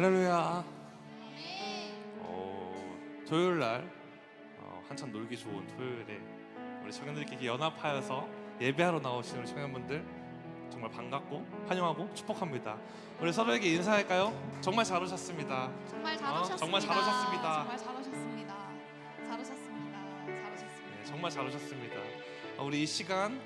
할렐루야. 토요일 날 한참 놀기 좋은 토요일에 우리 청년들끼리 연합하여서 예배하러 나오시는 우리 청년분들 정말 반갑고 환영하고 축복합니다. 우리 서로에게 인사할까요? 정말 잘 오셨습니다. 정말 잘 오셨습니다. 정말 잘 오셨습니다. 정말 잘 오셨습니다. 잘 오셨습니다. 잘 오셨습니다. 네, 정말 잘 오셨습니다. 우리 이 시간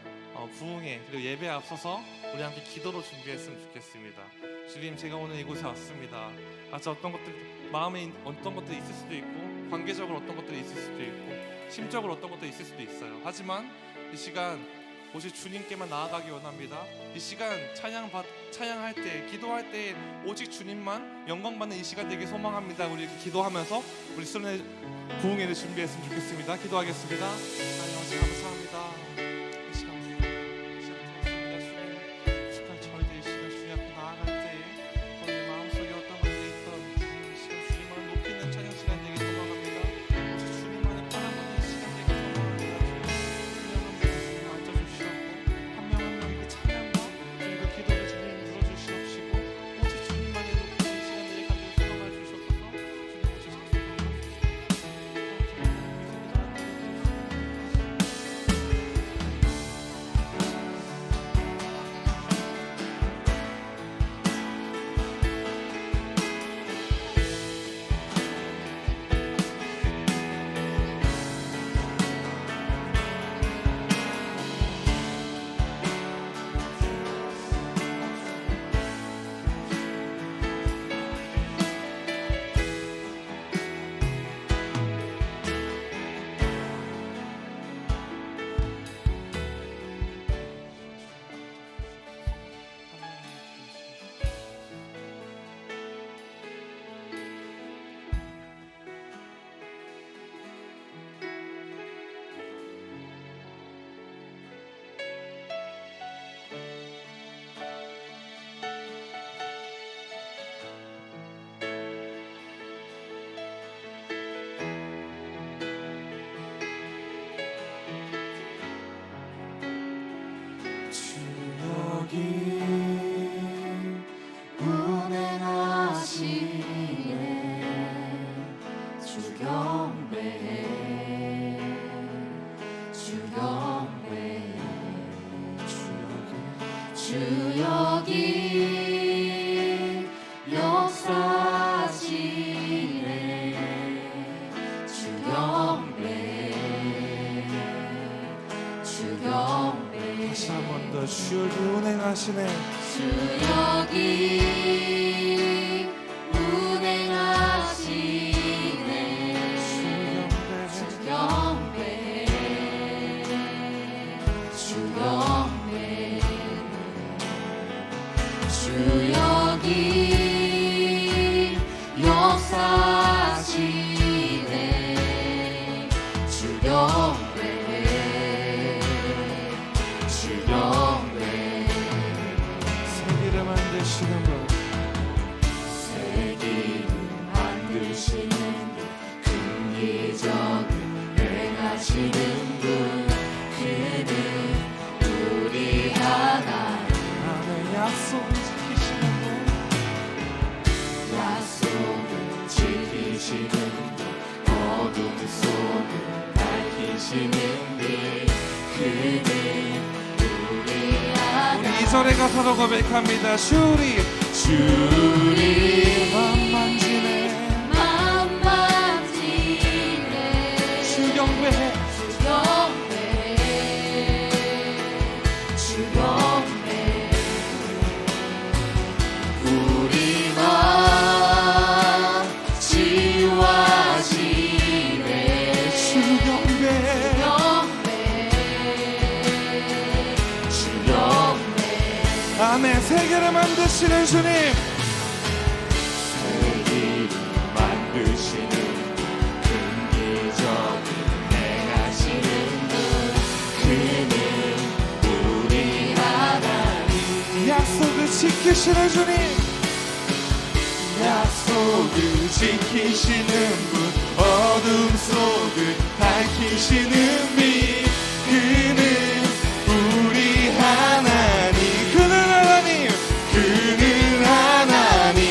부흥회 그리고 예배에 앞서서 우리 함께 기도로 준비했으면 좋겠습니다. 주님, 제가 오늘 이곳에 왔습니다. 아직 어떤 것들, 마음에 어떤 것들이 있을 수도 있고, 관계적으로 어떤 것들이 있을 수도 있고, 심적으로 어떤 것들이 있을 수도 있어요. 하지만 이 시간 오직 주님께만 나아가기 원합니다. 이 시간 찬양할 때, 기도할 때 오직 주님만 영광 받는 이 시간 되길 소망합니다. 우리 이렇게 기도하면서 우리 수련회 부흥회를 준비했으면 좋겠습니다. 기도하겠습니다. 하나님 아버지 감사합니다. 이 시간 드렸습니다. 주님, 축하 저희들 이 시간 주님 앞에 나아갈 때 저희 마음속에 어떤 것들이 있던 이 시간 주님을 높이는 찬양 시간 되길 소망합니다. 오직 주님만을 바라보는 이 시간 되길 소망합니다. 주님, 앉아주시옵고 한 명 한 명의 그 찬양과 그리고 기도를 주님 들어주시옵시고 오직 주님만을 높이는 이 시간 되길 간절히 소망해 주셔서 주님 오직 주 여기 역사하시네. 주 경배 주 경배 다시 한 번 더 주 여기 운행하시네. 주 여기 운행하시네. 주 경배 주 경배 주 여기 역사하시네. 주 경배 주 경배 세계를 만드시는 분, 세기를 만드시는 분, 긍기적을 행하시는 분, 그는 우리 하나님 나의 약속을 지키시는 분, 약속을 지키시는 분, 어둠 속을 밝히시는 분, 그는 우리 하나님. 우리 2절의 가사로 고백합니다. 주리 만만지네. 만만지네. 주 경배해. 주 경배 주 경배 우리만 치유하시네. 주 경배해. 주 경배 아멘. 세계를 만드시는 주님, 세기를 만드시는 긍기적을 행하시는 분, 그는 우리 하나님. 약속을 지키시는 주님, 약속을 지키시는 분, 어둠 속을 밝히시는 분, 그는 우리 하나님. 그는 하나님, 그는 하나님.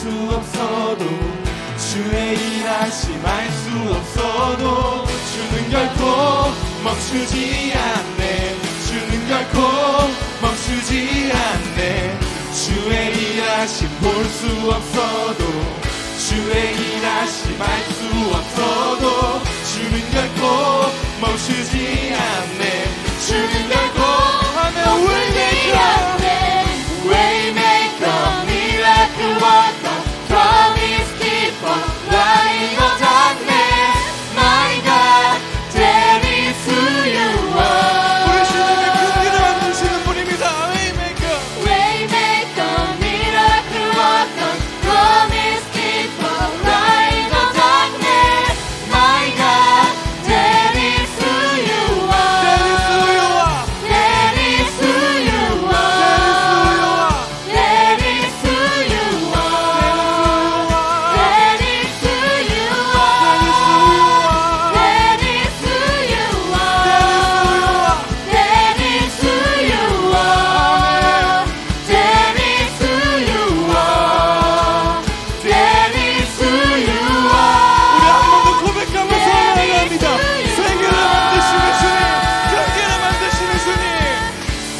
수 없어도 주의 일하심 알 수 없어도 주는 결코 멈추지 않네. 주는 결코 멈추지 않네. 주의 일하심 볼 수 없어도 주의 일하심 알 수 없어도 주는 결코 멈추지 않네. 주는 결코 하면 Waymaker, miracle worker, promise keeper, light of darkness, my God, that is who you are. 우리 주님의 긍휼을 만드시는 분입니다. Waymaker, miracle worker, promise keeper, light of darkness, my God, that is who you are. That is who you are. That is who you are. That is who you are. That is who you are. That is who you are. That is who you are. That is who you are. 우리 한 번 더 고백하면서 올라갑니다. 세계를 만드시는 주님, 세계를 만드시는 주님.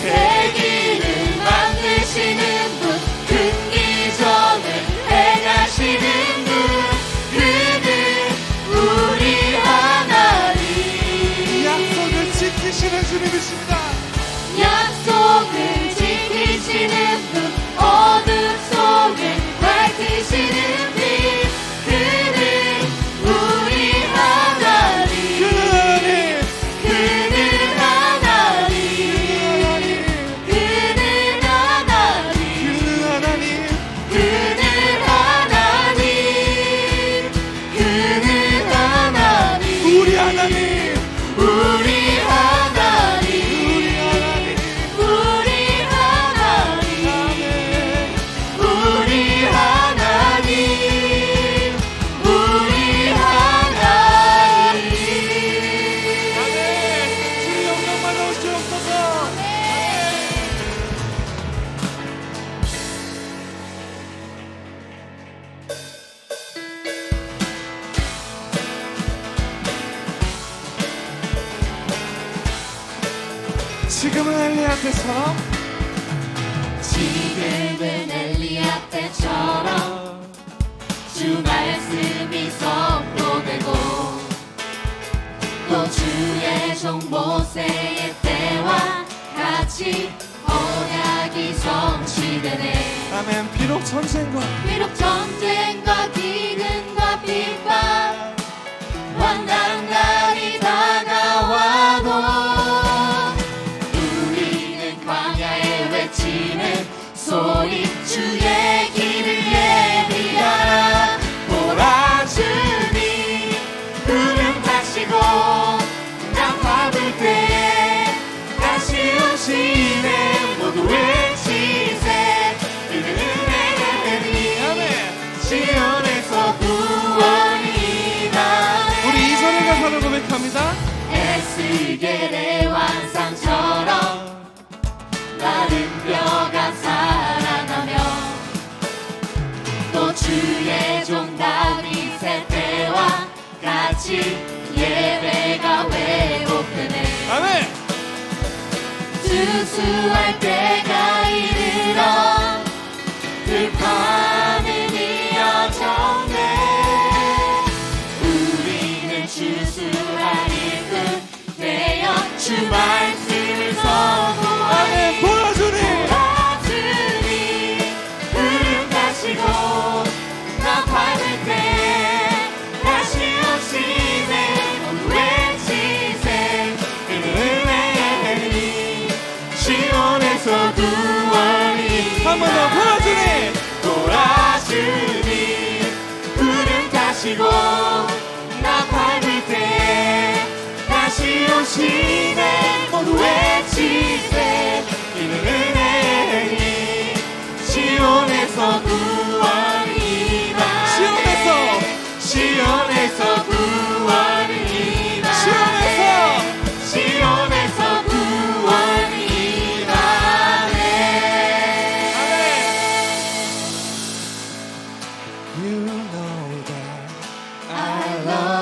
세기를 만드시는 분, 금기 전에 행하시는 분, 그는 우리 하나님. 약속을 지키시는 주님이십니다. 약속을 지키시는 분, 어둠 속에 밝히시는 빛, 그는 우리 하나님. 그는 하나님, 그는 하나님. 그는 하나님, 그는 하나님. 그는 하나님. 우리 하나님, 우리 하나님. 우리 하나님. 우리 하나님. 우리 하나님. 우리 하나님. 주의 영광 받아주옵소서. 지금은 엘리야 때처럼 지금은 엘리야 때처럼 주 말씀이 선포되고 또 주의 종 모세의 때와 같이 언약이 성취되네. 아멘. 비록 전쟁과 비록 전쟁과 기근과 핍박 환난날이 다가와도 우리는 광야에 외치는 소리 주의 길을 예비하라. 보라 주님 구름 타시고 난파 불 때에 다시 오시네. 모두 외치세 이는 은혜가 되니 아멘. 시온에서 구원이 나네. 우리 이전의 가사를 고백합니다. 에스겔의 환상처럼 마른 뼈가 살아나며 또 주의 종 다윗의 때와 같이 예배가 회복되네. 아멘. 주수할 때가 이르러 들판은 이어졌네. 우리는 주수하리 그때여 주 말씀을 선포하리. 아멘. 보라 주님, 주님 구름 타시고 나 받을 때 다시 오시네.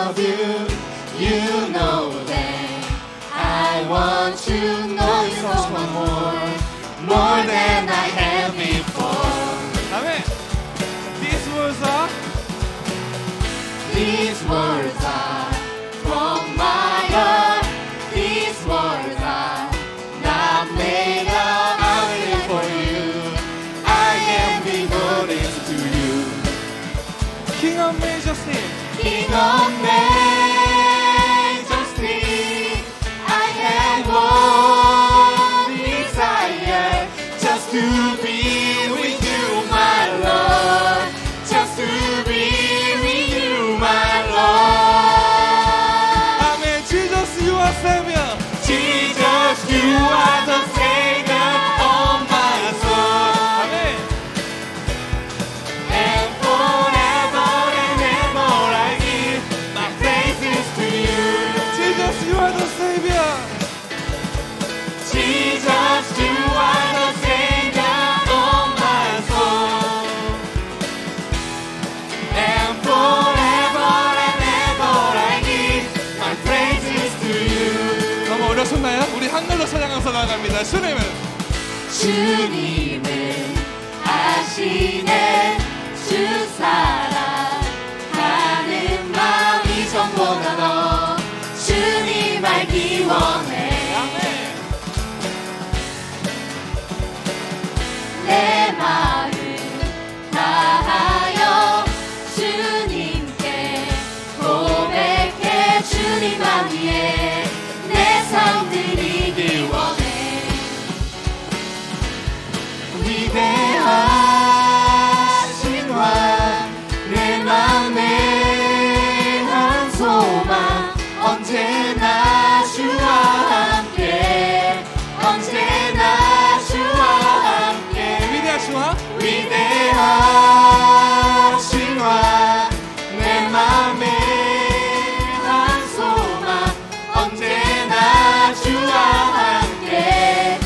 love you. You know that I want to know you so much more than I have before. 아멘. These words are from my heart. These words are not made up. I live for you. I am devoted to you. King of Majesty. King of Majesty, I have one desire, just to be with you, my Lord. Just to be with you, my Lord. 아멘. Jesus, you are Savior. Jesus, you are the Savior of my soul. 아멘. And forever and ever I give my praises to you. Jesus, you are the Savior. Jesus, you are the Savior of my soul. And forever and ever I give my praises to you. 너무 어려웠나요? 우리 한글로 찬양하면서 나아갑니다. 주님은 주님은 아시네 주 사랑하는 마음이 전보다 더 주님 알기 원해. 아멘. 내 마음 다하여 주님께 고백해. 주님만 위해 내 삶 드리길 원해. 위대하신 왕, 내 맘에 한 소망, 언제나 주와 함께, 언제나 주와 함께. 위대하신 왕. 위대하신 왕, 내 맘에 한 소망, 언제나 주와 함께,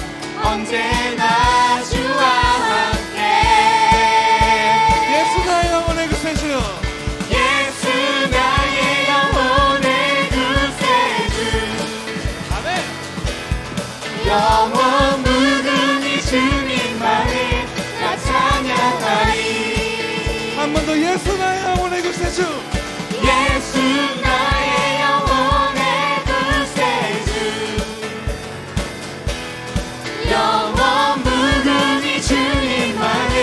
언제나 주와 함께. 예수 나의 영혼의 구세주. 예수 나의 영혼의 구세주. 아멘. 영원 무궁히 주님만을 나 찬양하리. 한 번 더 예수 나의 영혼의 구세주. 예수 나의 영혼의 구세주. 영원 무궁히 주님만을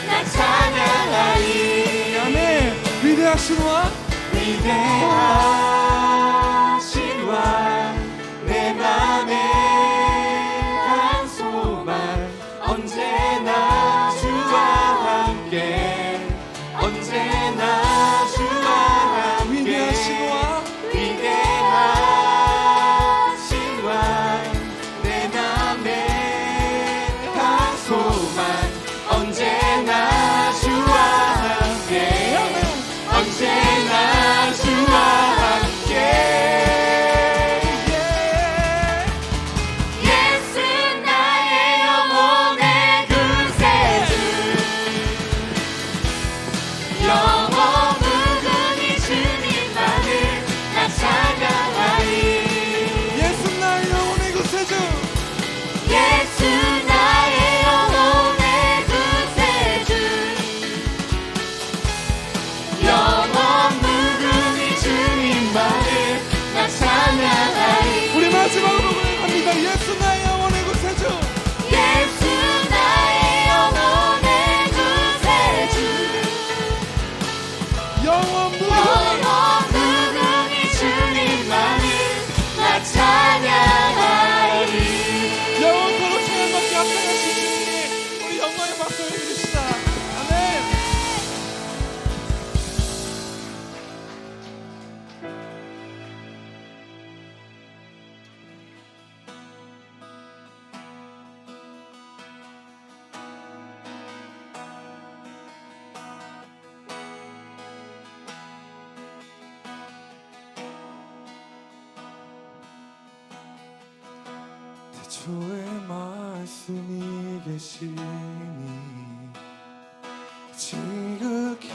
나 찬양하리. 아멘. 위대하신 왕. 위대하신 왕, 내 맘에 한 소망, 언제나 주와 함께, 언제나 주와 함께. 위대하신 왕. 위대하신 왕, 내 맘에 한 소망, 언제나 주와 함께, 언제나 주와 함께. 예수 나의 영혼의 구세주. 영원 무궁히 주님만을 나 찬양하리. 예수 나의 영혼의 구세주. 예수 나의 영혼의 구세주. 영원 무궁히 주님만을 나 찬양하리. 우리 마지막으로 고백합니다. 예수 나의 영혼의 구세주. 예수 나의 영혼의 구세주. 영원 무궁히. 영원 무궁히 주님만을 나 찬양하리. 영원토록 찬양받게 앞장하신 주님, 우리 영광의 박수 올려드립시다. 아멘. 태초에 말씀이 계시니 지극히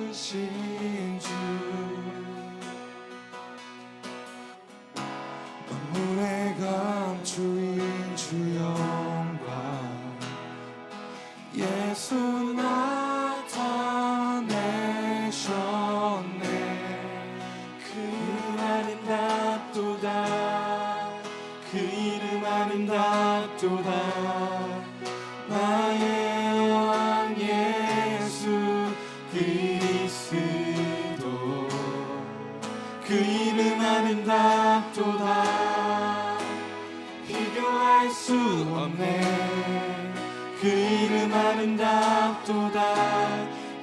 높으신 앞도다 나의 왕 예수 그리스도 그 이름 아름답도다 비교할 수 없네 그 이름 아름답도다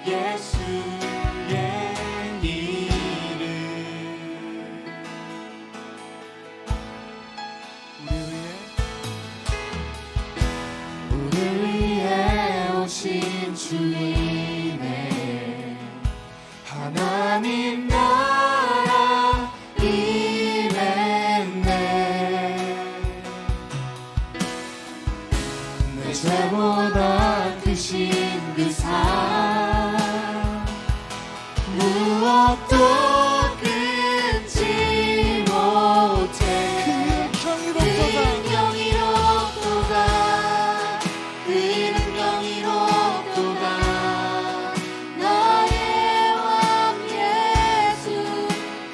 예수의 이름 우리를 위해 오신 주님의 하나님 나라 임했네 내 죄보다 크신 그 사랑 무엇도 끊지 못해 경이롭도다 그 이름 경이롭도다 나의 왕 예수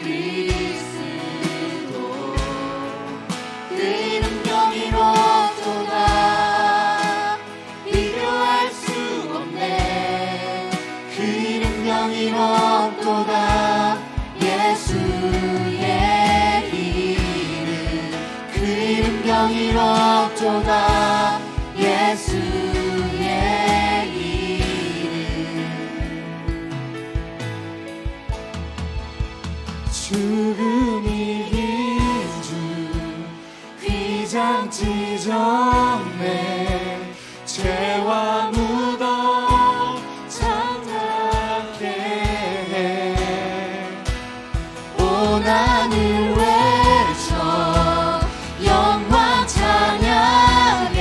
그리스도 그 이름 경이롭도다 비교할 수 없네 그 이름 경이롭도다 예수의 이름 그 이름 경이롭도다 예수의 이름 죽음이 이긴 주 휘장 찢었네 죄와 무덤 장악해 온 하늘 외쳐 영광 찬양해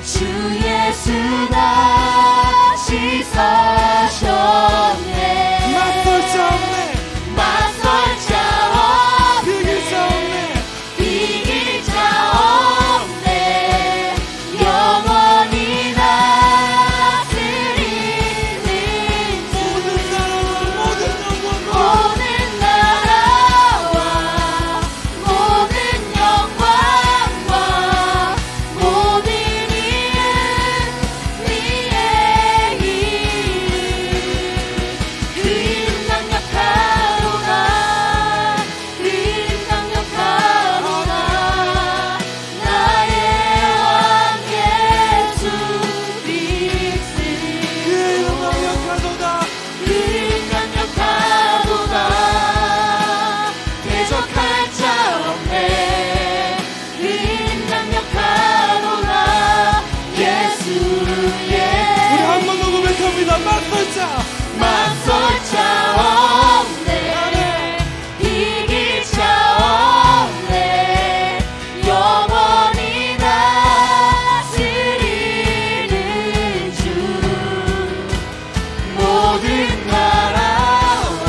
주 예수 다시 사셨네 맞설 자 없네 맞설 자 없네 이길 자 없네 영원히 다스리는 주 모든 나라와 모든 영광과 모든 이름 위에 그 이름 강력하도다 그 이름 강력하도다 나의 왕 예수 그리스도 그 이름 강력하도다 대적할 자 없네 그 이름 강력하도다 예수의 우리 한 번 더 고백합니다. 맞설 맞설 자 없네 이길 자 없네 영원히 다스리는 주 모든 나라와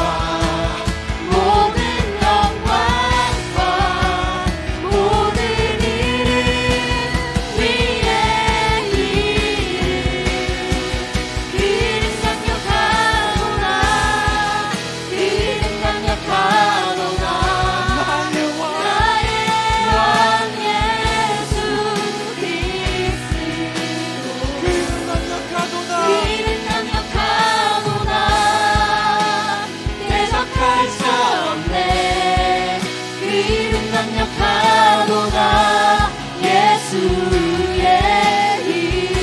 모든 영광과 모든 이름 위에 그 이름 강력하도다 그 이름 강력하도다 나의 왕 예수 그리스도 그 이름 강력하도다 대적할 자 없네 그 이름 강력하도다 예수의 이름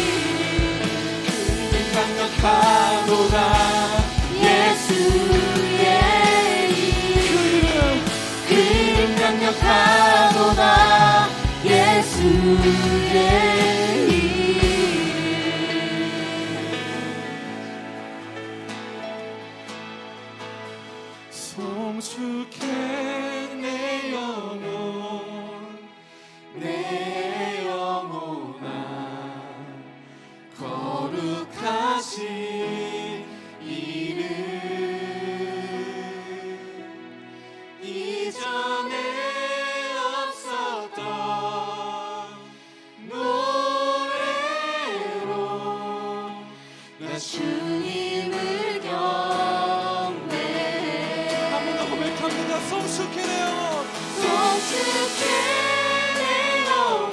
강력하도다 예수의 이름 그 이름 강력하도다 예수의 이름 성숙해 내 영혼아 거룩하신 이름 이전에 없었던 노래로 나 주님을 경배해 한 번 더 고백합니다. 성숙해 내 영혼 성숙해 내 영혼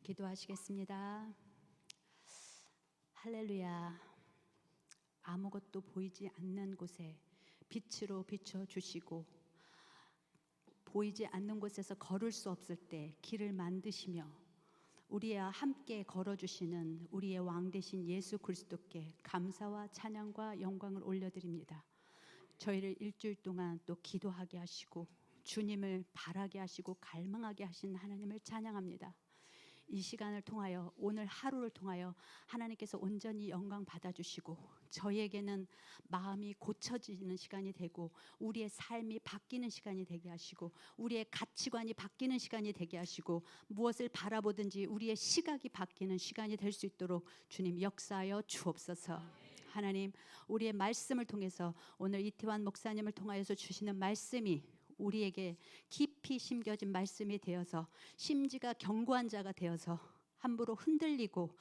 기도하시겠습니다. 할렐루야. 아무것도 보이지 않는 곳에 빛으로 비춰 주시고 보이지 않는 곳에서 걸을 수 없을 때 길을 만드시며 우리와 함께 걸어주시는 우리의 왕 되신 예수 그리스도께 감사와 찬양과 영광을 올려드립니다. 저희를 일주일 동안 또 기도하게 하시고 주님을 바라게 하시고 갈망하게 하신 하나님을 찬양합니다. 이 시간을 통하여 오늘 하루를 통하여 하나님께서 온전히 영광 받아주시고 저희에게는 마음이 고쳐지는 시간이 되고 우리의 삶이 바뀌는 시간이 되게 하시고 우리의 가치관이 바뀌는 시간이 되게 하시고 무엇을 바라보든지 우리의 시각이 바뀌는 시간이 될 수 있도록 주님 역사하여 주옵소서. 하나님, 우리의 말씀을 통해서 오늘 이태환 목사님을 통하여서 주시는 말씀이 우리에게 깊이 심겨진 말씀이 되어서 심지가 견고한 자가 되어서 함부로 흔들리고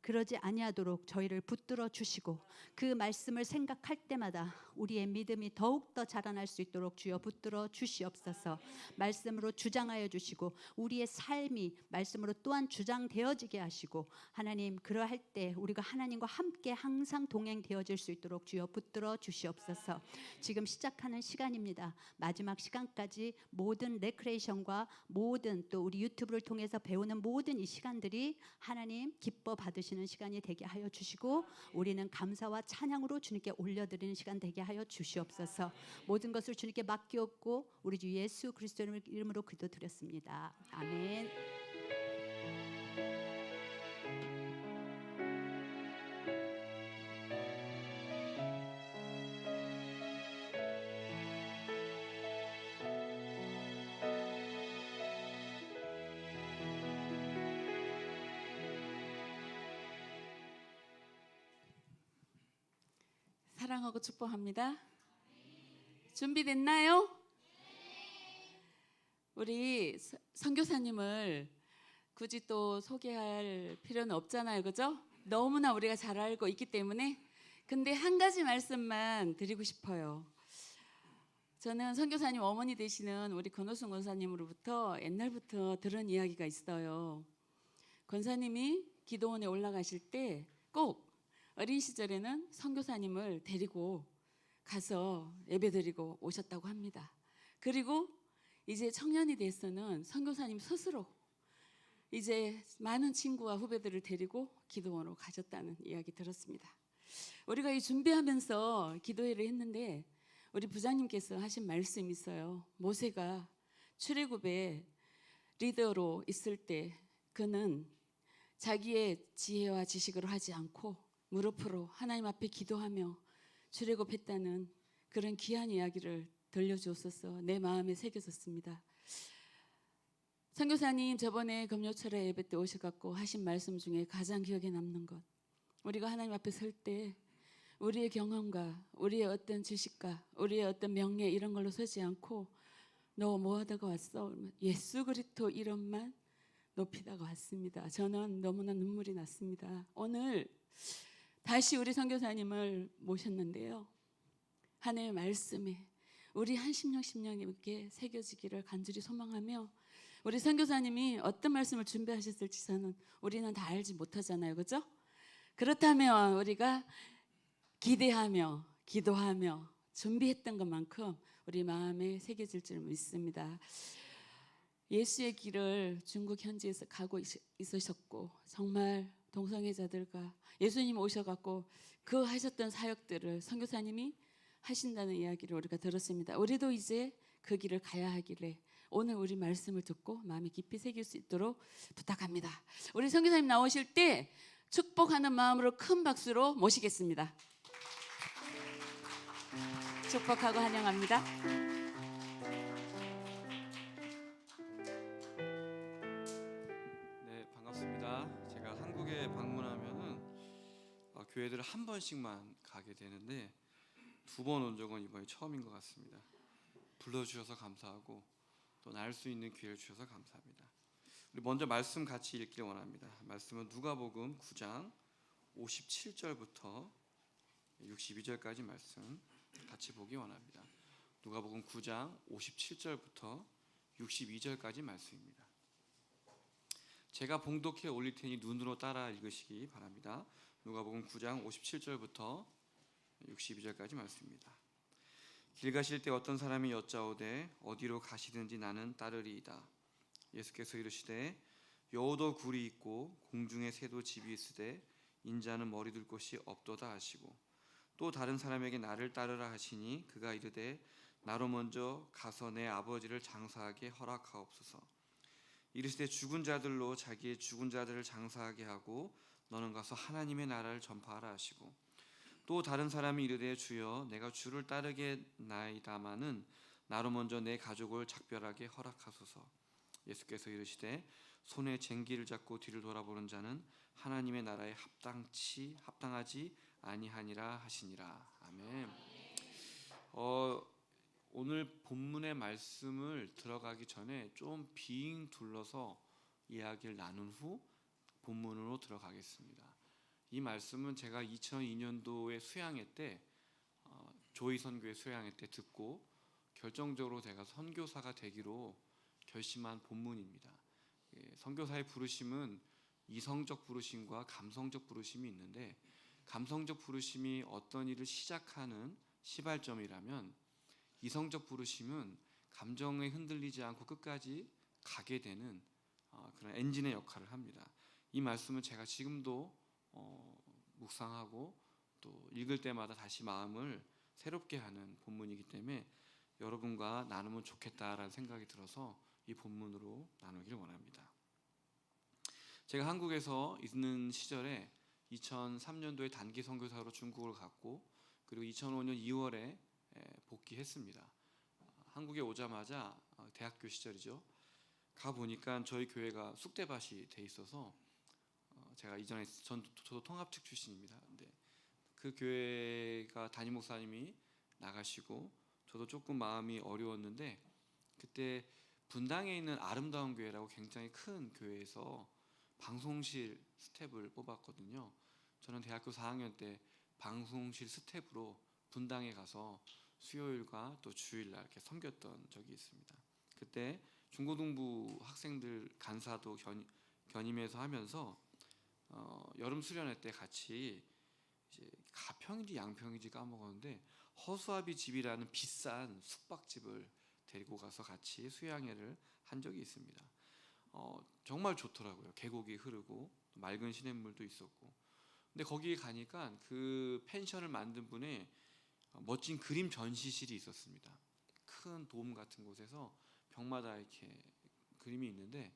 그러지 아니하도록 저희를 붙들어 주시고 그 말씀을 생각할 때마다 우리의 믿음이 더욱더 자라날 수 있도록 주여 붙들어 주시옵소서. 말씀으로 주장하여 주시고 우리의 삶이 말씀으로 또한 주장되어지게 하시고 하나님, 그러할 때 우리가 하나님과 함께 항상 동행되어질 수 있도록 주여 붙들어 주시옵소서. 지금 시작하는 시간입니다. 마지막 시간까지 모든 레크레이션과 모든 또 우리 유튜브를 통해서 배우는 모든 이 시간들이 하나님 기뻐 받으시는 시간이 되게 하여 주시고 우리는 감사와 찬양으로 주님께 올려드리는 시간 되게 하여 주시옵소서. 모든 것을 주님께 맡기옵고 우리 주 예수 그리스도의 이름으로 기도드렸습니다. 아멘. 사랑하고 축복합니다. 준비됐나요? 우리 선교사님을 굳이 또 소개할 필요는 없잖아요, 그죠? 너무나 우리가 잘 알고 있기 때문에. 근데 한 가지 말씀만 드리고 싶어요. 저는 선교사님 어머니 되시는 우리 권호순 권사님으로부터 옛날부터 들은 이야기가 있어요. 권사님이 기도원에 올라가실 때 꼭 어린 시절에는 선교사님을 데리고 가서 예배드리고 오셨다고 합니다. 그리고 이제 청년이 돼서는 선교사님 스스로 이제 많은 친구와 후배들을 데리고 기도원으로 가셨다는 이야기 들었습니다. 우리가 이 준비하면서 기도회를 했는데 우리 부장님께서 하신 말씀이 있어요. 모세가 출애굽의 리더로 있을 때 그는 자기의 지혜와 지식으로 하지 않고 무릎으로 하나님 앞에 기도하며 출애굽했다는 그런 귀한 이야기를 들려주었어서 내 마음에 새겨졌습니다. 선교사님 저번에 금요철에 예배 때 오셔갖고 하신 말씀 중에 가장 기억에 남는 것, 우리가 하나님 앞에 설 때 우리의 경험과 우리의 어떤 지식과 우리의 어떤 명예 이런 걸로 서지 않고 너 뭐 하다가 왔어? 예수 그리스도 이름만 높이다가 왔습니다. 저는 너무나 눈물이 났습니다. 오늘 다시 우리 선교사님을 모셨는데요, 하나님의 말씀에 우리 한 심령 심령님께 새겨지기를 간절히 소망하며, 우리 선교사님이 어떤 말씀을 준비하셨을지 우리는 다 알지 못하잖아요, 그죠? 그렇다면 우리가 기대하며 기도하며 준비했던 것만큼 우리 마음에 새겨질 줄 믿습니다. 예수의 길을 중국 현지에서 가고 있으셨고 정말 동성애자들과 예수님 오셔갖고 그 하셨던 사역들을 선교사님이 하신다는 이야기를 우리가 들었습니다. 우리도 이제 그 길을 가야 하길래 오늘 우리 말씀을 듣고 마음에 깊이 새길 수 있도록 부탁합니다. 우리 선교사님 나오실 때 축복하는 마음으로 큰 박수로 모시겠습니다. 축복하고 환영합니다. 네, 반갑습니다. 제가 한국에 방문하면은 교회들을 한 번씩만 가게 되는데 2번 온 적은 이번이 처음인 것 같습니다. 불러주셔서 감사하고 또 날 수 있는 기회를 주셔서 감사합니다. 우리 먼저 말씀 같이 읽기를 원합니다. 말씀은 누가복음 9장 57절부터 62절까지 말씀 같이 보기 원합니다. 누가복음 9장 57절부터 62절까지 말씀입니다. 제가 봉독해 올릴 테니 눈으로 따라 읽으시기 바랍니다. 누가복음 9장 57절부터 62절까지 말씀입니다. 길 가실 때 어떤 사람이 여짜오되 어디로 가시든지 나는 따르리이다. 예수께서 이르시되 여호도 굴이 있고 공중에 새도 집이 있으되 인자는 머리 둘 곳이 없도다 하시고 또 다른 사람에게 나를 따르라 하시니 그가 이르되 나로 먼저 가서 내 아버지를 장사하게 허락하옵소서. 이르시되 죽은 자들로 자기의 죽은 자들을 장사하게 하고 너는 가서 하나님의 나라를 전파하라 하시고 또 다른 사람이 이르되 주여 내가 주를 따르겠나이다마는 나로 먼저 내 가족을 작별하게 허락하소서. 예수께서 이르시되 손에 쟁기를 잡고 뒤를 돌아보는 자는 하나님의 나라에 합당하지 아니하니라 하시니라. 아멘. 오늘 본문의 말씀을 들어가기 전에 좀 빙 둘러서 이야기를 나눈 후 본문으로 들어가겠습니다. 이 말씀은 제가 2002년도에 수양회 때 조이 선교회 수양회 때 듣고 결정적으로 제가 선교사가 되기로 결심한 본문입니다. 선교사의 부르심은 이성적 부르심과 감성적 부르심이 있는데 감성적 부르심이 어떤 일을 시작하는 시발점이라면 이성적 부르심은 감정에 흔들리지 않고 끝까지 가게 되는 그런 엔진의 역할을 합니다. 이 말씀은 제가 지금도 묵상하고 또 읽을 때마다 다시 마음을 새롭게 하는 본문이기 때문에 여러분과 나누면 좋겠다라는 생각이 들어서 이 본문으로 나누기를 원합니다. 제가 한국에서 있는 시절에 2003년도에 단기 선교사로 중국을 갔고 그리고 2005년 2월에 복귀했습니다. 한국에 오자마자 대학교 시절이죠. 가 보니까 저희 교회가 쑥대밭이 돼 있어서 제가 이전에 저도 통합측 출신입니다. 근데 그 교회가 담임 목사님이 나가시고 저도 조금 마음이 어려웠는데 그때 분당에 있는 아름다운 교회라고 굉장히 큰 교회에서 방송실 스텝을 뽑았거든요. 저는 대학교 4학년 때 방송실 스텝으로 분당에 가서 수요일과 또 주일날 이렇게 섬겼던 적이 있습니다. 그때 중고등부 학생들 간사도 견임해서 하면서 여름 수련회 때 같이 이제 가평인지 양평인지 까먹었는데 허수아비 집이라는 비싼 숙박집을 데리고 가서 같이 수양회를 한 적이 있습니다. 정말 좋더라고요. 계곡이 흐르고 맑은 시냇물도 있었고. 근데 거기에 가니까 그 펜션을 만든 분의 멋진 그림 전시실이 있었습니다. 큰 돔 같은 곳에서 벽마다 이렇게 그림이 있는데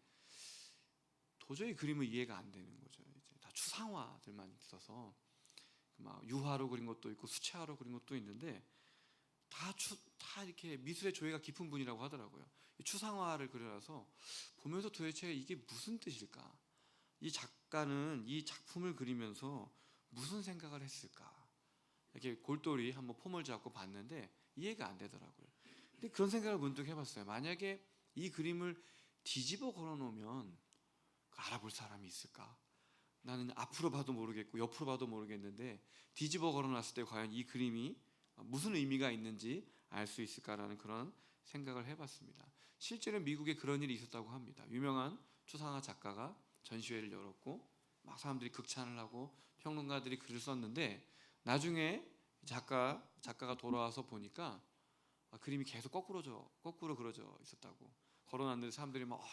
도저히 그림은 이해가 안 되는 거죠. 이제 다 추상화들만 있어서 막 유화로 그린 것도 있고 수채화로 그린 것도 있는데 다 이렇게 미술의 조예가 깊은 분이라고 하더라고요. 추상화를 그려놔서 보면서 도대체 이게 무슨 뜻일까? 이 작가는 이 작품을 그리면서 무슨 생각을 했을까? 이렇게 골똘히 한번 폼을 잡고 봤는데 이해가 안 되더라고요. 근데 그런 생각을 문득 해봤어요. 만약에 이 그림을 뒤집어 걸어놓으면 알아볼 사람이 있을까? 나는 앞으로 봐도 모르겠고 옆으로 봐도 모르겠는데 뒤집어 걸어놨을 때 과연 이 그림이 무슨 의미가 있는지 알 수 있을까라는 그런 생각을 해봤습니다. 실제로 미국에 그런 일이 있었다고 합니다. 유명한 추상화 작가가 전시회를 열었고 막 사람들이 극찬을 하고 평론가들이 글을 썼는데 나중에 작가가 돌아와서 보니까 그림이 계속 거꾸로 그려져 있었다고. 걸어놨는데 사람들이 막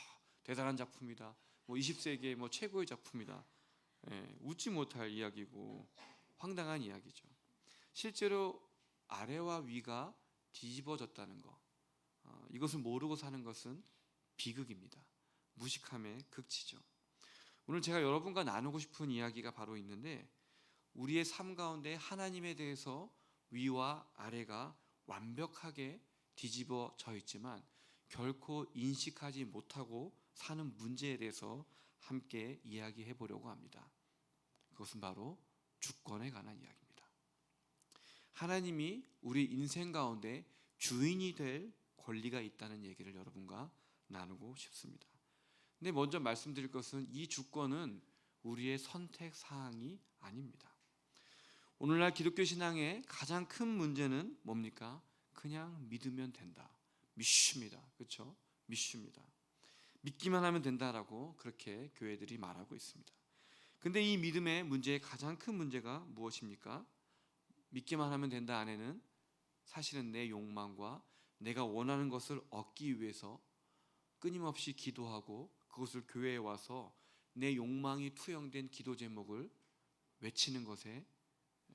대단한 작품이다. 뭐 20세기의 뭐 최고의 작품이다. 웃지 못할 이야기고 황당한 이야기죠. 실제로 아래와 위가 뒤집어졌다는 거, 이것을 모르고 사는 것은 비극입니다. 무식함의 극치죠. 오늘 제가 여러분과 나누고 싶은 이야기가 바로 있는데 우리의 삶 가운데 하나님에 대해서 위와 아래가 완벽하게 뒤집어져 있지만 결코 인식하지 못하고 사는 문제에 대해서 함께 이야기해 보려고 합니다. 그것은 바로 주권에 관한 이야기입니다. 하나님이 우리 인생 가운데 주인이 될 권리가 있다는 얘기를 여러분과 나누고 싶습니다. 근데 먼저 말씀드릴 것은 이 주권은 우리의 선택 사항이 아닙니다. 오늘날 기독교 신앙의 가장 큰 문제는 뭡니까? 그냥 믿으면 된다. 믿습니다. 그렇죠? 믿습니다. 믿기만 하면 된다라고 그렇게 교회들이 말하고 있습니다. 근데 이 믿음의 문제의 가장 큰 문제가 무엇입니까? 믿기만 하면 된다 안에는 사실은 내 욕망과 내가 원하는 것을 얻기 위해서 끊임없이 기도하고 그것을 교회에 와서 내 욕망이 투영된 기도 제목을 외치는 것에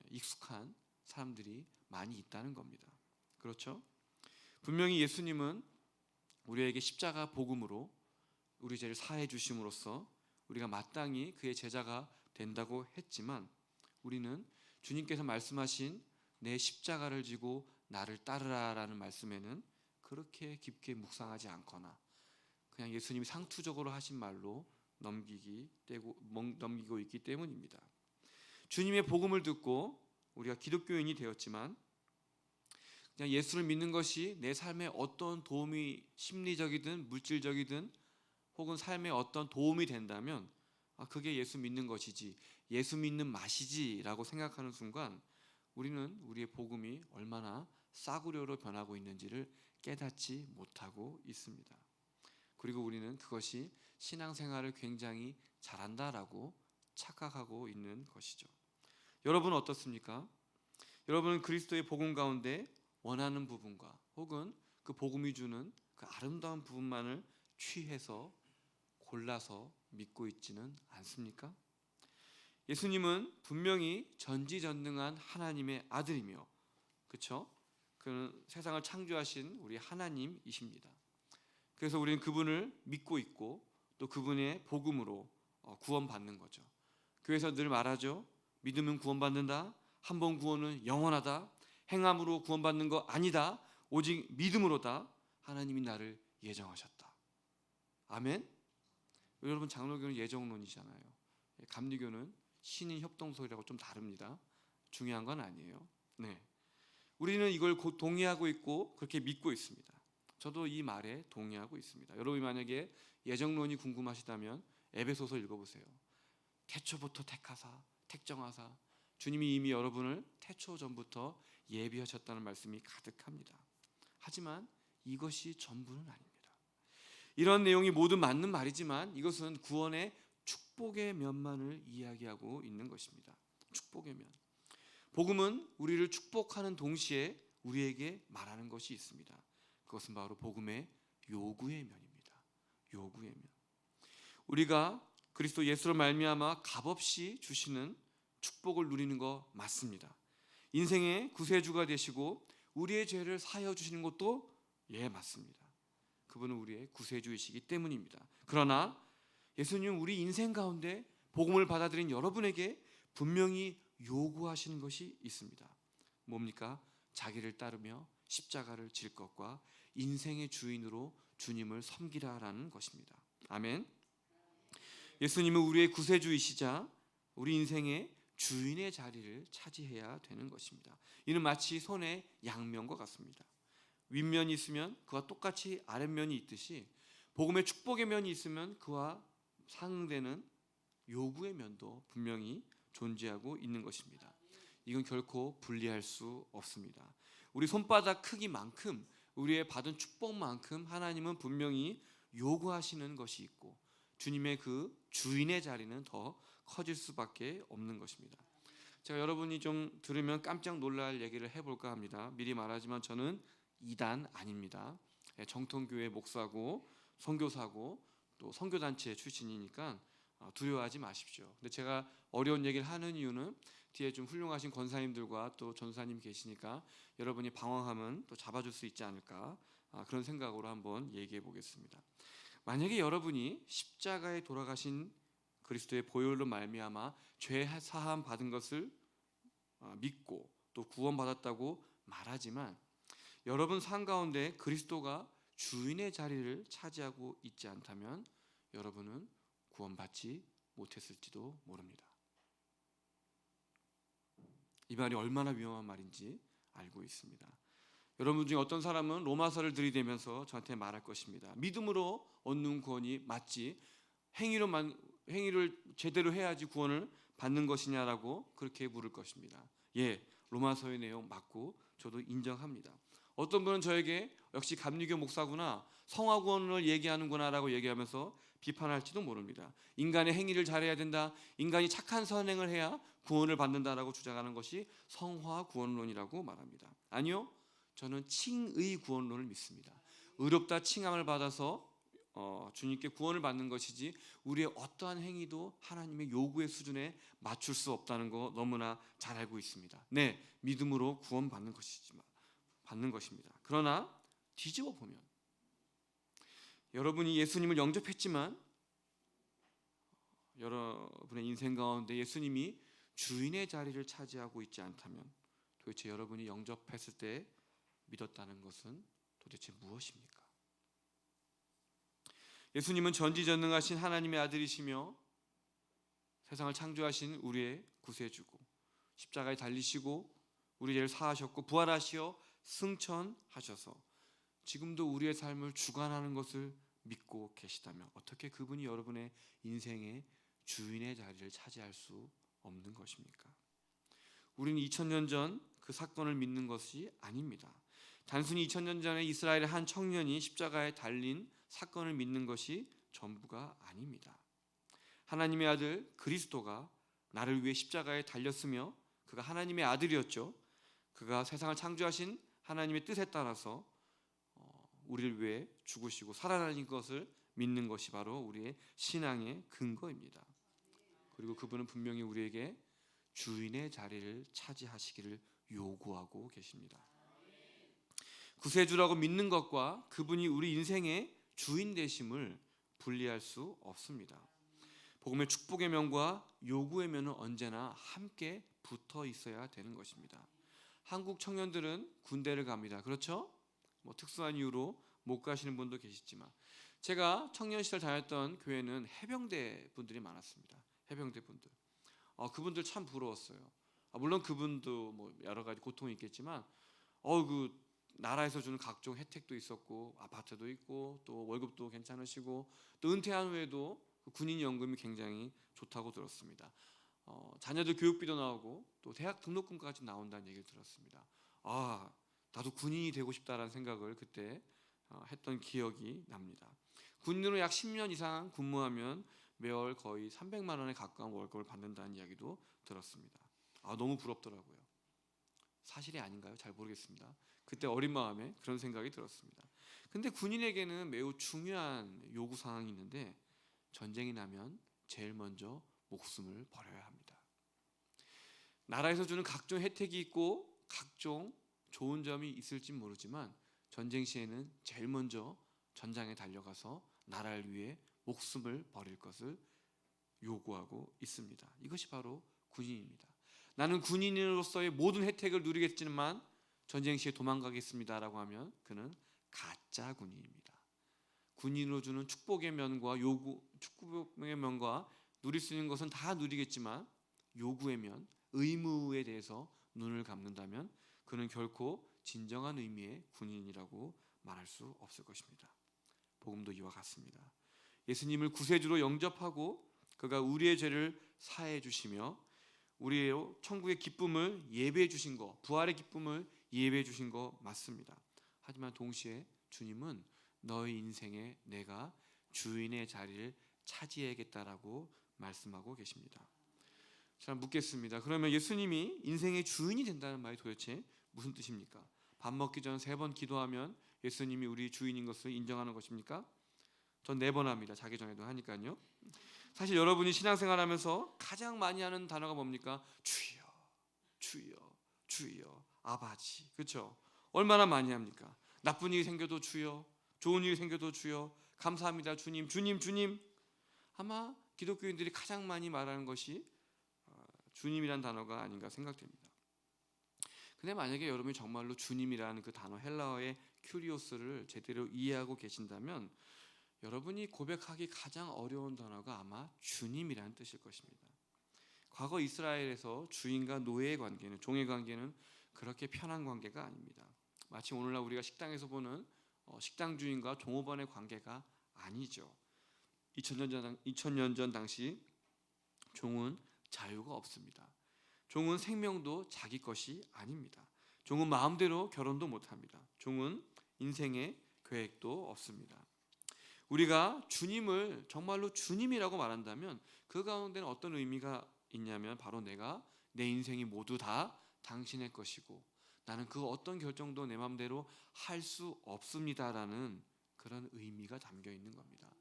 익숙한 사람들이 많이 있다는 겁니다. 그렇죠? 분명히 예수님은 우리에게 십자가 복음으로 우리 죄를 사해 주심으로써 우리가 마땅히 그의 제자가 된다고 했지만 우리는 주님께서 말씀하신 내 십자가를 지고 나를 따르라라는 말씀에는 그렇게 깊게 묵상하지 않거나 그냥 예수님이 상투적으로 하신 말로 넘기고 있기 때문입니다. 주님의 복음을 듣고 우리가 기독교인이 되었지만 그냥 예수를 믿는 것이 내 삶에 어떤 도움이 심리적이든 물질적이든 혹은 삶에 어떤 도움이 된다면 그게 예수 믿는 것이지 예수 믿는 맛이지라고 생각하는 순간 우리는 우리의 복음이 얼마나 싸구려로 변하고 있는지를 깨닫지 못하고 있습니다. 그리고 우리는 그것이 신앙생활을 굉장히 잘한다라고 착각하고 있는 것이죠. 여러분은 어떻습니까? 여러분은 그리스도의 복음 가운데 원하는 부분과 혹은 그 복음이 주는 그 아름다운 부분만을 취해서 골라서 믿고 있지는 않습니까? 예수님은 분명히 전지전능한 하나님의 아들이며 그렇죠? 그는 세상을 창조하신 우리 하나님이십니다. 그래서 우리는 그분을 믿고 있고 또 그분의 복음으로 구원받는 거죠. 교회에서 늘 말하죠. 믿으면 구원받는다. 한 번 구원은 영원하다. 행함으로 구원받는 거 아니다. 오직 믿음으로다. 하나님이 나를 예정하셨다. 아멘. 여러분 장로교는 예정론이잖아요. 감리교는 신인 협동소이라고 좀 다릅니다. 중요한 건 아니에요. 네. 우리는 이걸 동의하고 있고 그렇게 믿고 있습니다. 저도 이 말에 동의하고 있습니다. 여러분이 만약에 예정론이 궁금하시다면 에베소서 읽어보세요. 태초부터 택하사 택정하사 주님이 이미 여러분을 태초 전부터 예비하셨다는 말씀이 가득합니다. 하지만 이것이 전부는 아닙니다. 이런 내용이 모두 맞는 말이지만 이것은 구원의 축복의 면만을 이야기하고 있는 것입니다. 축복의 면. 복음은 우리를 축복하는 동시에 우리에게 말하는 것이 있습니다. 그것은 바로 복음의 요구의 면입니다. 요구의 면. 우리가 그리스도 예수로 말미암아 값없이 주시는 축복을 누리는 거 맞습니다. 인생의 구세주가 되시고 우리의 죄를 사하여 주시는 것도 맞습니다. 그분은 우리의 구세주이시기 때문입니다. 그러나 예수님은 우리 인생 가운데 복음을 받아들인 여러분에게 분명히 요구하시는 것이 있습니다. 뭡니까? 자기를 따르며 십자가를 질 것과 인생의 주인으로 주님을 섬기라라는 것입니다. 아멘. 예수님은 우리의 구세주이시자 우리 인생의 주인의 자리를 차지해야 되는 것입니다. 이는 마치 손의 양면과 같습니다. 윗면이 있으면 그와 똑같이 아랫면이 있듯이 복음의 축복의 면이 있으면 그와 상응되는 요구의 면도 분명히 존재하고 있는 것입니다. 이건 결코 분리할 수 없습니다. 우리 손바닥 크기만큼 우리의 받은 축복만큼 하나님은 분명히 요구하시는 것이 있고 주님의 그 주인의 자리는 더 커질 수밖에 없는 것입니다. 제가 여러분이 좀 들으면 깜짝 놀랄 얘기를 해볼까 합니다. 미리 말하지만 저는 이단 아닙니다. 정통교회 목사고 선교사고 또 선교단체 출신이니까 두려워하지 마십시오. 근데 제가 어려운 얘기를 하는 이유는 뒤에 좀 훌륭하신 권사님들과 또 전사님 계시니까 여러분이 방황하면 또 잡아줄 수 있지 않을까 그런 생각으로 한번 얘기해 보겠습니다. 만약에 여러분이 십자가에 돌아가신 그리스도의 보혈로 말미암아 죄 사함 받은 것을 믿고 또 구원받았다고 말하지만 여러분 삶 가운데 그리스도가 주인의 자리를 차지하고 있지 않다면 여러분은 구원받지 못했을지도 모릅니다. 이 말이 얼마나 위험한 말인지 알고 있습니다. 여러분 중에 어떤 사람은 로마서를 들이대면서 저한테 말할 것입니다. 믿음으로 얻는 구원이 맞지 행위를 제대로 해야지 구원을 받는 것이냐라고 그렇게 물을 것입니다. 로마서의 내용 맞고 저도 인정합니다. 어떤 분은 저에게 역시 감리교 목사구나, 성화구원을 얘기하는구나라고 얘기하면서 비판할지도 모릅니다. 인간의 행위를 잘해야 된다, 인간이 착한 선행을 해야 구원을 받는다라고 주장하는 것이 성화구원론이라고 말합니다. 아니요, 저는 칭의 구원론을 믿습니다. 의롭다 칭함을 받아서 주님께 구원을 받는 것이지 우리의 어떠한 행위도 하나님의 요구의 수준에 맞출 수 없다는 거 너무나 잘 알고 있습니다. 네, 믿음으로 구원받는 것이지만 받는 것입니다. 그러나 뒤집어 보면 여러분이 예수님을 영접했지만 여러분의 인생 가운데 예수님이 주인의 자리를 차지하고 있지 않다면 도대체 여러분이 영접했을 때 믿었다는 것은 도대체 무엇입니까? 예수님은 전지전능하신 하나님의 아들이시며 세상을 창조하신 우리의 구세주고 십자가에 달리시고 우리 죄를 사하셨고 부활하시어 승천하셔서 지금도 우리의 삶을 주관하는 것을 믿고 계시다면 어떻게 그분이 여러분의 인생의 주인의 자리를 차지할 수 없는 것입니까? 우리는 2000년 전 그 사건을 믿는 것이 아닙니다. 단순히 2000년 전에 이스라엘의 한 청년이 십자가에 달린 사건을 믿는 것이 전부가 아닙니다. 하나님의 아들 그리스도가 나를 위해 십자가에 달렸으며 그가 하나님의 아들이었죠. 그가 세상을 창조하신 하나님의 뜻에 따라서 우리를 위해 죽으시고 살아나신 것을 믿는 것이 바로 우리의 신앙의 근거입니다. 그리고 그분은 분명히 우리에게 주인의 자리를 차지하시기를 요구하고 계십니다. 구세주라고 믿는 것과 그분이 우리 인생의 주인 되심을 분리할 수 없습니다. 복음의 축복의 면과 요구의 면은 언제나 함께 붙어 있어야 되는 것입니다. 한국 청년들은 군대를 갑니다. 그렇죠? 특수한 이유로 못 가시는 분도 계시지만 제가 청년 시절 다녔던 교회는 해병대 분들이 많았습니다. 해병대 분들. 그분들 참 부러웠어요. 물론 그분도 여러 가지 고통이 있겠지만 그 나라에서 주는 각종 혜택도 있었고 아파트도 있고 또 월급도 괜찮으시고 또 은퇴한 후에도 군인 연금이 굉장히 좋다고 들었습니다. 자녀들 교육비도 나오고 또 대학 등록금까지 나온다는 얘기를 들었습니다. 나도 군인이 되고 싶다라는 생각을 그때 했던 기억이 납니다. 군인으로 약 10년 이상 근무하면 매월 거의 300만 원에 가까운 월급을 받는다는 이야기도 들었습니다. 너무 부럽더라고요. 사실이 아닌가요? 잘 모르겠습니다. 그때 어린 마음에 그런 생각이 들었습니다. 근데 군인에게는 매우 중요한 요구 사항이 있는데 전쟁이 나면 제일 먼저 목숨을 버려야 합니다. 나라에서 주는 각종 혜택이 있고 각종 좋은 점이 있을지 모르지만 전쟁 시에는 제일 먼저 전장에 달려가서 나라를 위해 목숨을 버릴 것을 요구하고 있습니다. 이것이 바로 군인입니다. 나는 군인으로서의 모든 혜택을 누리겠지만 전쟁 시에 도망가겠습니다라고 하면 그는 가짜 군인입니다. 군인으로 주는 축복의 면과 축복의 면과 누릴 수 있는 것은 다 누리겠지만 요구의 면, 의무에 대해서 눈을 감는다면 그는 결코 진정한 의미의 군인이라고 말할 수 없을 것입니다. 복음도 이와 같습니다. 예수님을 구세주로 영접하고 그가 우리의 죄를 사해 주시며 우리의 천국의 기쁨을 예배해 주신 것, 부활의 기쁨을 예배해 주신 것 맞습니다. 하지만 동시에 주님은 너의 인생에 내가 주인의 자리를 차지해야겠다라고 말씀하고 계십니다. 자, 묻겠습니다. 그러면 예수님이 인생의 주인이 된다는 말이 도대체 무슨 뜻입니까? 밥 먹기 전 3번 기도하면 예수님이 우리 주인인 것을 인정하는 것입니까? 전 4번 합니다. 자기 전에도 하니까요. 사실 여러분이 신앙생활하면서 가장 많이 하는 단어가 뭡니까? 주여, 주여, 주여, 아버지. 그렇죠? 얼마나 많이 합니까? 나쁜 일이 생겨도 주여, 좋은 일이 생겨도 주여, 감사합니다 주님, 주님, 주님. 아마 기독교인들이 가장 많이 말하는 것이 주님이란 단어가 아닌가 생각됩니다. 근데 만약에 여러분이 정말로 주님이라는 그 단어 헬라어의 큐리오스를 제대로 이해하고 계신다면 여러분이 고백하기 가장 어려운 단어가 아마 주님이라는 뜻일 것입니다. 과거 이스라엘에서 주인과 노예의 관계는, 종의 관계는 그렇게 편한 관계가 아닙니다. 마치 오늘날 우리가 식당에서 보는 식당 주인과 종업원의 관계가 아니죠. 2000년 전 당시 종은 자유가 없습니다. 종은 생명도 자기 것이 아닙니다. 종은 마음대로 결혼도 못합니다. 종은 인생의 계획도 없습니다. 우리가 주님을 정말로 주님이라고 말한다면 그 가운데는 어떤 의미가 있냐면 바로 내가 내 인생이 모두 다 당신의 것이고 나는 그 어떤 결정도 내 마음대로 할 수 없습니다라는 그런 의미가 담겨 있는 겁니다.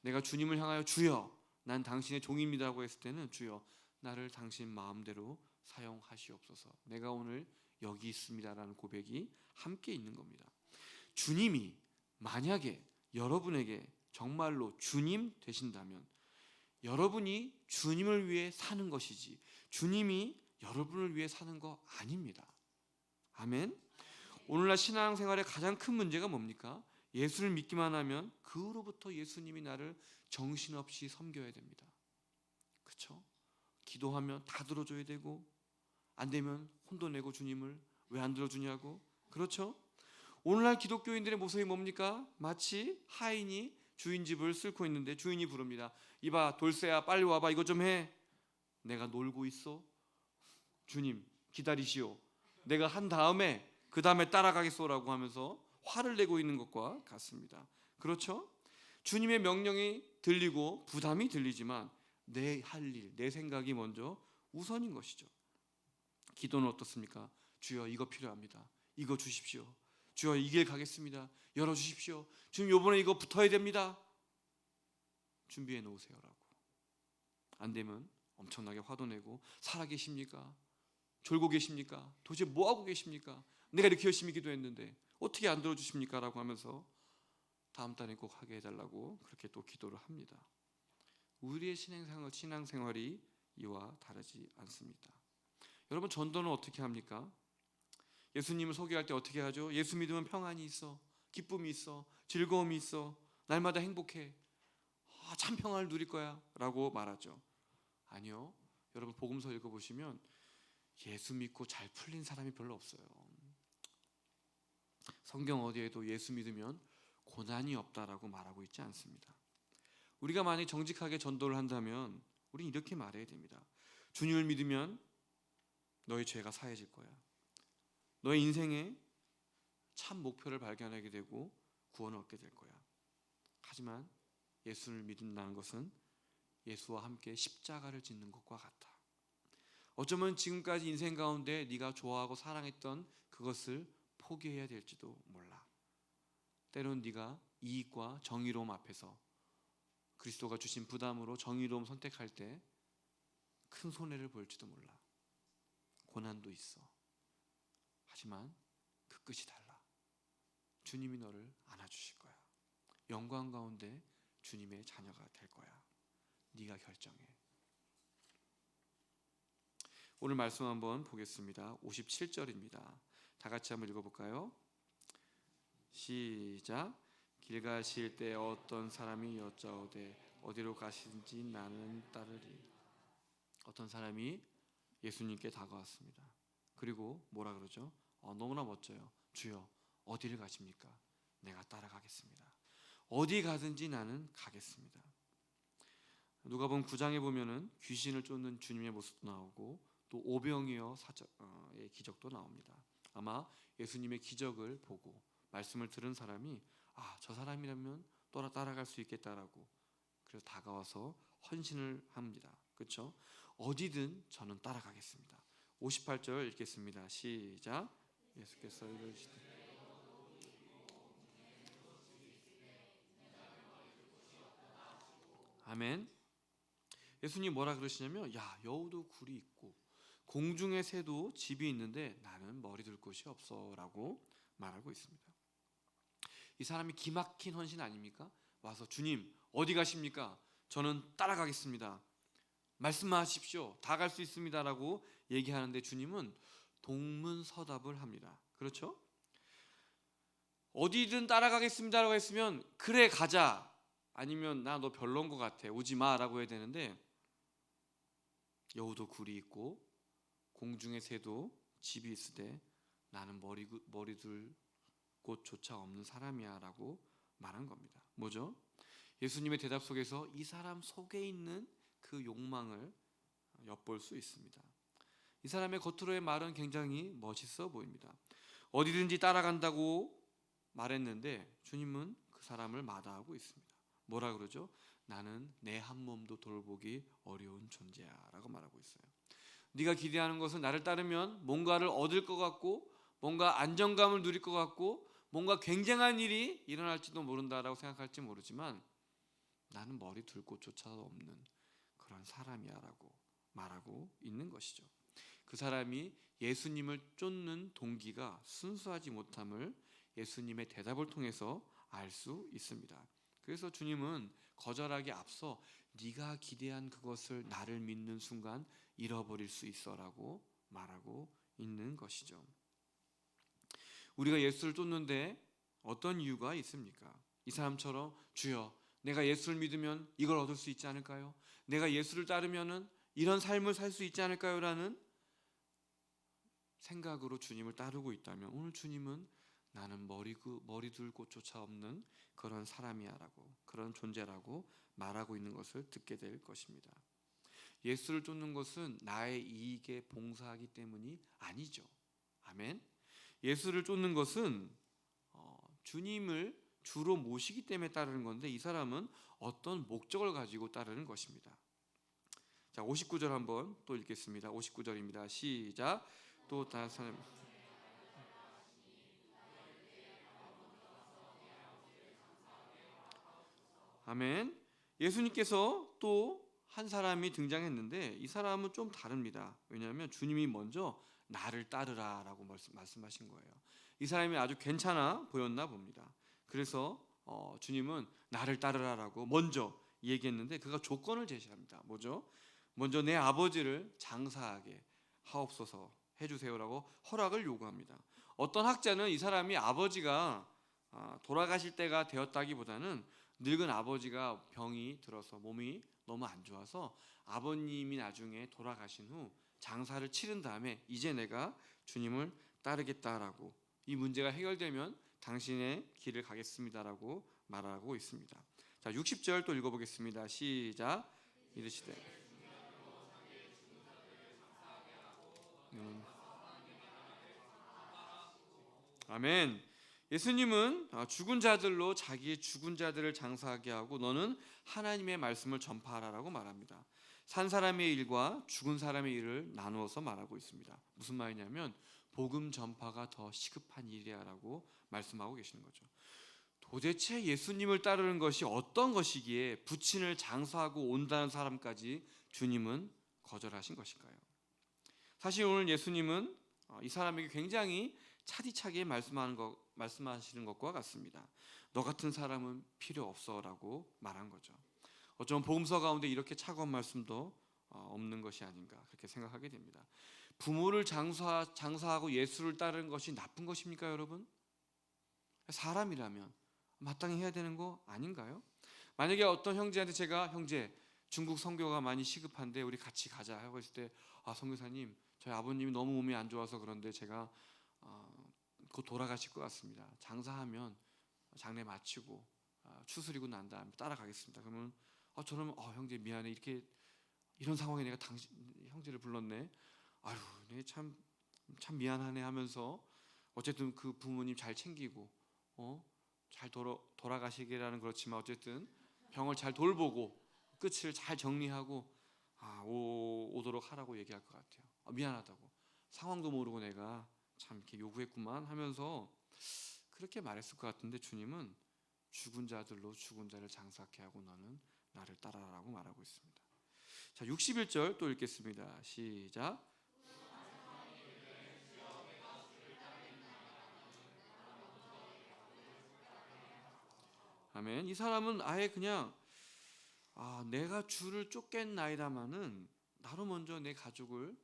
내가 주님을 향하여 주여 난 당신의 종입니다라고 했을 때는 주여 나를 당신 마음대로 사용하시옵소서. 내가 오늘 여기 있습니다라는 고백이 함께 있는 겁니다. 주님이 만약에 여러분에게 정말로 주님 되신다면 여러분이 주님을 위해 사는 것이지 주님이 여러분을 위해 사는 거 아닙니다. 아멘. 오늘날 신앙생활의 가장 큰 문제가 뭡니까? 예수를 믿기만 하면 그 후로부터 예수님이 나를 정신없이 섬겨야 됩니다. 그렇죠? 기도하면 다 들어줘야 되고 안 되면 혼도 내고 주님을 왜 안 들어주냐고. 그렇죠? 오늘날 기독교인들의 모습이 뭡니까? 마치 하인이 주인 집을 쓸고 있는데 주인이 부릅니다. 이봐 돌쇠야 빨리 와봐 이거 좀 해. 내가 놀고 있어. 주님 기다리시오. 내가 한 다음에 그 다음에 따라가겠소라고 하면서 화를 내고 있는 것과 같습니다. 그렇죠? 주님의 명령이 들리고 부담이 들리지만 내 할 일, 내 생각이 먼저 우선인 것이죠. 기도는 어떻습니까? 주여 이거 필요합니다. 이거 주십시오. 주여 이 길 가겠습니다. 열어주십시오. 주님 요번에 이거 붙어야 됩니다. 준비해 놓으세요라고. 안 되면 엄청나게 화도 내고 살아계십니까? 졸고 계십니까? 도대체 뭐하고 계십니까? 내가 이렇게 열심히 기도했는데 어떻게 안 들어주십니까? 라고 하면서 다음 달에 꼭 하게 해달라고 그렇게 또 기도를 합니다. 우리의 신앙생활이 이와 다르지 않습니다. 여러분 전도는 어떻게 합니까? 예수님을 소개할 때 어떻게 하죠? 예수 믿으면 평안이 있어, 기쁨이 있어, 즐거움이 있어, 날마다 행복해, 참 평안을 누릴 거야 라고 말하죠. 아니요, 여러분 복음서 읽어보시면 예수 믿고 잘 풀린 사람이 별로 없어요. 성경 어디에도 예수 믿으면 고난이 없다라고 말하고 있지 않습니다. 우리가 만약 정직하게 전도를 한다면 우리는 이렇게 말해야 됩니다. 주님을 믿으면 너의 죄가 사해질 거야. 너의 인생에 참 목표를 발견하게 되고 구원을 얻게 될 거야. 하지만 예수를 믿는다는 것은 예수와 함께 십자가를 짓는 것과 같아. 어쩌면 지금까지 인생 가운데 네가 좋아하고 사랑했던 그것을 포기해야 될지도 몰라. 때론 네가 이익과 정의로움 앞에서 그리스도가 주신 부담으로 정의로움 선택할 때 큰 손해를 볼지도 몰라. 고난도 있어. 하지만 그 끝이 달라. 주님이 너를 안아주실 거야. 영광 가운데 주님의 자녀가 될 거야. 네가 결정해. 오늘 말씀 한번 보겠습니다. 57절입니다. 다 같이 한번 읽어볼까요? 시작. 길 가실 때 어떤 사람이 여짜오되 어디로 가시는지 나는 따르리. 어떤 사람이 예수님께 다가왔습니다. 그리고 뭐라 그러죠? 너무나 멋져요. 주여 어디를 가십니까? 내가 따라가겠습니다. 어디 가든지 나는 가겠습니다. 누가복음 9장에 보면은 귀신을 쫓는 주님의 모습도 나오고 또 오병이어 사자의 기적도 나옵니다. 아마 예수님의 기적을 보고 말씀을 들은 사람이 저 사람이라면 따라갈 수 있겠다라고 그래서 다가와서 헌신을 합니다. 그렇죠? 어디든 저는 따라가겠습니다. 58절 읽겠습니다. 시작. 예수께서 이르시되 아멘. 예수님 뭐라 그러시냐면 여우도 굴이 있고 공중의 새도 집이 있는데 나는 머리 둘 곳이 없어 라고 말하고 있습니다. 이 사람이 기막힌 헌신 아닙니까? 와서 주님 어디 가십니까? 저는 따라가겠습니다. 말씀만 하십시오. 다 갈 수 있습니다 라고 얘기하는데 주님은 동문서답을 합니다. 그렇죠? 어디든 따라가겠습니다 라고 했으면 그래 가자, 아니면 나 너 별로인 것 같아 오지 마 라고 해야 되는데 여우도 굴이 있고 공중의 새도 집이 있으되 나는 머리 둘 곳조차 없는 사람이야 라고 말한 겁니다. 뭐죠? 예수님의 대답 속에서 이 사람 속에 있는 그 욕망을 엿볼 수 있습니다. 이 사람의 겉으로의 말은 굉장히 멋있어 보입니다. 어디든지 따라간다고 말했는데 주님은 그 사람을 마다하고 있습니다. 뭐라 그러죠? 나는 내 한 몸도 돌보기 어려운 존재야 라고 말하고 있어요. 네가 기대하는 것은 나를 따르면 뭔가를 얻을 것 같고 뭔가 안정감을 누릴 것 같고 뭔가 굉장한 일이 일어날지도 모른다라고 생각할지 모르지만 나는 머리 둘 곳조차 없는 그런 사람이야 라고 말하고 있는 것이죠. 그 사람이 예수님을 쫓는 동기가 순수하지 못함을 예수님의 대답을 통해서 알 수 있습니다. 그래서 주님은 거절하기 앞서 네가 기대한 그것을 나를 믿는 순간 잃어버릴 수 있어라고 말하고 있는 것이죠. 우리가 예수를 쫓는데 어떤 이유가 있습니까? 이 사람처럼 주여 내가 예수를 믿으면 이걸 얻을 수 있지 않을까요? 내가 예수를 따르면은 이런 삶을 살 수 있지 않을까요? 라는 생각으로 주님을 따르고 있다면 오늘 주님은 나는 머리 둘 곳조차 없는 그런 사람이야라고 그런 존재라고 말하고 있는 것을 듣게 될 것입니다. 예수를 쫓는 것은 나의 이익에 봉사하기 때문이 아니죠. 아멘. 예수를 쫓는 것은 주님을 주로 모시기 때문에 따르는 건데 이 사람은 어떤 목적을 가지고 따르는 것입니다. 자, 59절 한번 또 읽겠습니다. 59절입니다. 시작. 또 다른 사람 아멘. 예수님께서 또 한 사람이 등장했는데 이 사람은 좀 다릅니다. 왜냐하면 주님이 먼저 나를 따르라라고 말씀하신 거예요. 이 사람이 아주 괜찮아 보였나 봅니다. 그래서 주님은 나를 따르라라고 먼저 얘기했는데 그가 조건을 제시합니다. 뭐죠? 먼저 내 아버지를 장사하게 하옵소서 해주세요라고 허락을 요구합니다. 어떤 학자는 이 사람이 아버지가 돌아가실 때가 되었다기보다는 늙은 아버지가 병이 들어서 몸이 너무 안 좋아서 아버님이 나중에 돌아가신 후 장사를 치른 다음에 이제 내가 주님을 따르겠다라고 이 문제가 해결되면 당신의 길을 가겠습니다라고 말하고 있습니다. 자, 60절 또 읽어보겠습니다. 시작. 이르시되 아멘. 예수님은 죽은 자들로 자기의 죽은 자들을 장사하게 하고 너는 하나님의 말씀을 전파하라라고 말합니다. 산 사람의 일과 죽은 사람의 일을 나누어서 말하고 있습니다. 무슨 말이냐면 복음 전파가 더 시급한 일이야라고 말씀하고 계시는 거죠. 도대체 예수님을 따르는 것이 어떤 것이기에 부친을 장사하고 온다는 사람까지 주님은 거절하신 것일까요? 사실 오늘 예수님은 이 사람에게 굉장히 차디차게 말씀하시는 것과 같습니다. 너 같은 사람은 필요 없어라고 말한 거죠. 어쩌면 복음서 가운데 이렇게 차가운 말씀도 없는 것이 아닌가 그렇게 생각하게 됩니다. 부모를 장사하고 예수를 따르는 것이 나쁜 것입니까, 여러분? 사람이라면 마땅히 해야 되는 거 아닌가요? 만약에 어떤 형제한테 제가 형제 중국 선교가 많이 시급한데 우리 같이 가자 하고 있을 때 선교사님 저희 아버님이 너무 몸이 안 좋아서 그런데 제가 곧 돌아가실 것 같습니다. 장사하면 장례 마치고 추수리고 난 다음에 따라가겠습니다. 그러면 저는 형제 미안해 이런 상황에 내가 형제를 불렀네. 아유, 참 미안하네 하면서 어쨌든 그 부모님 잘 챙기고 잘 돌아가시기라는 그렇지만 어쨌든 병을 잘 돌보고 끝을 잘 정리하고 오도록 하라고 얘기할 것 같아요. 미안하다고 상황도 모르고 내가 참 이렇게 요구했구만 하면서 그렇게 말했을 것 같은데 주님은 죽은 자들로 죽은 자를 장사케 하고 너는 나를 따라라고 말하고 있습니다. 자, 61절 또 읽겠습니다. 시작. 아멘. 이 사람은 아예 그냥 내가 주를 쫓겠나이다마는 나로 먼저 내 가족을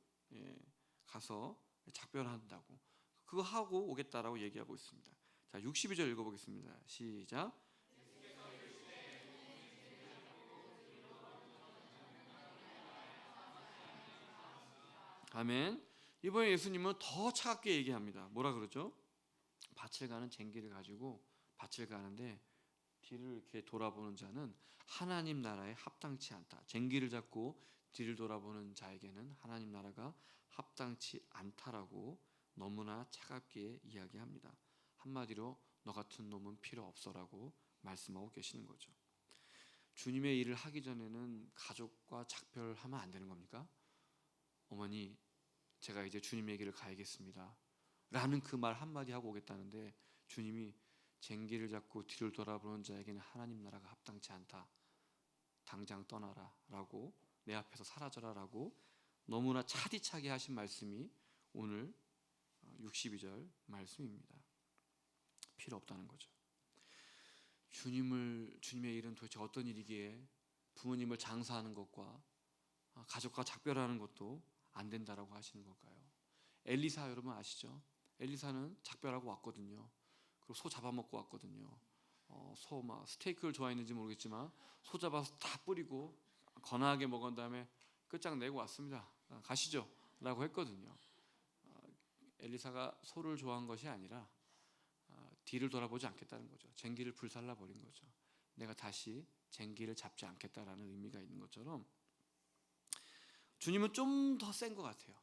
가서 작별한다고 그거 하고 오겠다라고 얘기하고 있습니다. 자, 62절 읽어보겠습니다. 시작. 아멘. 이번에 예수님은 더 차갑게 얘기합니다. 뭐라 그러죠? 밭을 가는 쟁기를 가지고 밭을 가는데 뒤를 이렇게 돌아보는 자는 하나님 나라에 합당치 않다. 쟁기를 잡고 뒤를 돌아보는 자에게는 하나님 나라가 합당치 않다라고 너무나 차갑게 이야기합니다. 한마디로 너 같은 놈은 필요 없어라고 말씀하고 계시는 거죠. 주님의 일을 하기 전에는 가족과 작별하면 안 되는 겁니까? 어머니, 제가 이제 주님의 길을 가야겠습니다 라는 그 말 한마디 하고 오겠다는데 주님이 쟁기를 잡고 뒤를 돌아보는 자에게는 하나님 나라가 합당치 않다. 당장 떠나라 라고, 내 앞에서 사라져라 라고 너무나 차디차게 하신 말씀이 오늘 62절 말씀입니다. 필요 없다는 거죠. 주님의 일은 도대체 어떤 일이기에 부모님을 장사하는 것과 가족과 작별하는 것도 안 된다라고 하시는 걸까요? 엘리사 여러분 아시죠? 엘리사는 작별하고 왔거든요. 그리고 소 잡아먹고 왔거든요. 소 막 스테이크를 좋아했는지 모르겠지만 소 잡아서 다 뿌리고 거나하게 먹은 다음에 끝장내고 왔습니다. 가시죠 라고 했거든요. 엘리사가 소를 좋아한 것이 아니라 뒤를 돌아보지 않겠다는 거죠. 쟁기를 불살라 버린 거죠. 내가 다시 쟁기를 잡지 않겠다라는 의미가 있는 것처럼 주님은 좀 더 센 것 같아요.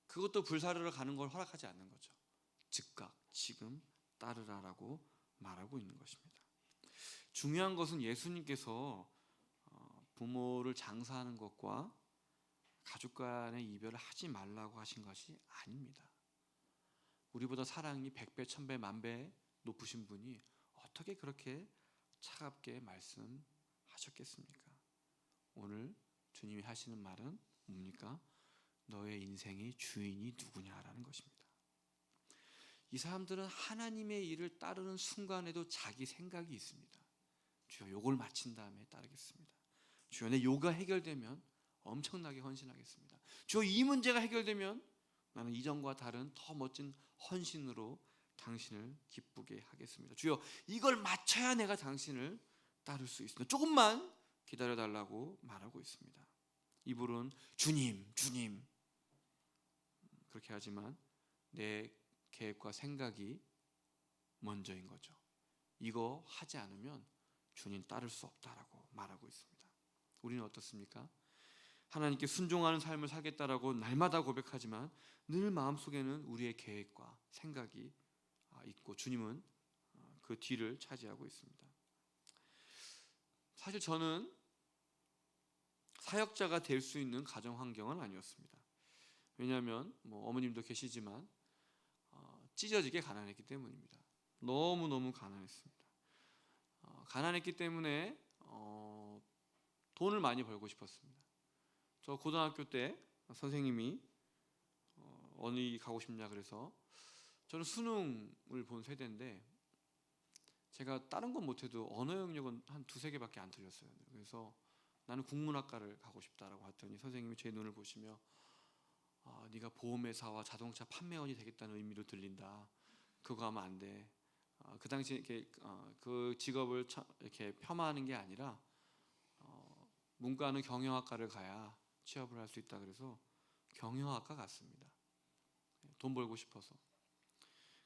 그것도 불사르러 가는 걸 허락하지 않는 거죠. 즉각 지금 따르라라고 말하고 있는 것입니다. 중요한 것은 예수님께서 부모를 장사하는 것과 가족 간의 이별을 하지 말라고 하신 것이 아닙니다. 우리보다 사랑이 100배, 1000배, 10,000배 높으신 분이 어떻게 그렇게 차갑게 말씀하셨겠습니까? 오늘 주님이 하시는 말은 뭡니까? 너의 인생의 주인이 누구냐라는 것입니다. 이 사람들은 하나님의 일을 따르는 순간에도 자기 생각이 있습니다. 주여 요걸 마친 다음에 따르겠습니다. 주여 내 요가 해결되면 엄청나게 헌신하겠습니다. 주여 이 문제가 해결되면 나는 이전과 다른 더 멋진 헌신으로 당신을 기쁘게 하겠습니다. 주여 이걸 마쳐야 내가 당신을 따를 수 있습니다. 조금만 기다려달라고 말하고 있습니다. 이불은 주님, 주님 그렇게 하지만 내 계획과 생각이 먼저인 거죠. 이거 하지 않으면 주님 따를 수 없다라고 말하고 있습니다. 우리는 어떻습니까? 하나님께 순종하는 삶을 살겠다라고 날마다 고백하지만 늘 마음속에는 우리의 계획과 생각이 있고 주님은 그 뒤를 차지하고 있습니다. 사실 저는 사역자가 될 수 있는 가정 환경은 아니었습니다. 왜냐하면 어머님도 계시지만 찢어지게 가난했기 때문입니다. 너무너무 가난했습니다. 가난했기 때문에 돈을 많이 벌고 싶었습니다. 저 고등학교 때 선생님이 어디 가고 싶냐 그래서 저는 수능을 본 세대인데 제가 다른 건 못해도 언어 영역은 한 2-3개밖에 안 틀렸어요. 그래서 나는 국문학과를 가고 싶다라고 했더니 선생님이 제 눈을 보시며 네가 보험회사와 자동차 판매원이 되겠다는 의미로 들린다. 그거 하면 안 돼. 그 당시에 이렇게 그 직업을 이렇게 폄하하는 게 아니라 문과는 경영학과를 가야 취업을 할 수 있다 그래서 경영학과 갔습니다. 돈 벌고 싶어서.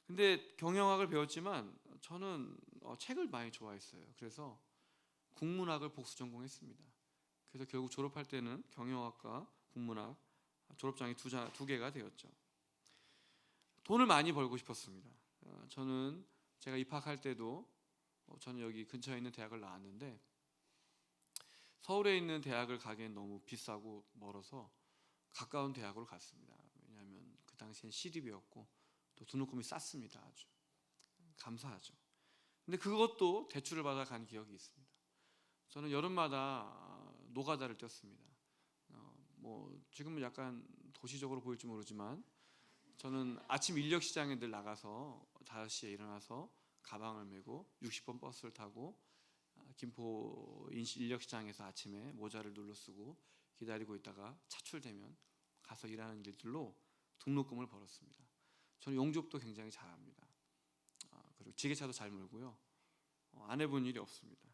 근데 경영학을 배웠지만 저는 책을 많이 좋아했어요. 그래서 국문학을 복수 전공했습니다. 그래서 결국 졸업할 때는 경영학과 국문학 졸업장이 2개가 되었죠. 돈을 많이 벌고 싶었습니다. 저는 제가 입학할 때도 저는 여기 근처에 있는 대학을 나왔는데 서울에 있는 대학을 가기엔 너무 비싸고 멀어서 가까운 대학으로 갔습니다. 왜냐하면 그 당시엔 시립이었고 또 등록금이 쌌습니다. 아주 감사하죠. 근데 그것도 대출을 받아 간 기억이 있습니다. 저는 여름마다 노가다를 뛰었습니다. 지금은 약간 도시적으로 보일지 모르지만 저는 아침 인력시장에 늘 나가서 5시에 일어나서 가방을 메고 60번 버스를 타고 김포 인력시장에서 아침에 모자를 눌러 쓰고 기다리고 있다가 차출되면 가서 일하는 일들로 등록금을 벌었습니다. 저는 용접도 굉장히 잘합니다. 그리고 지게차도 잘 몰고요. 안 해본 일이 없습니다.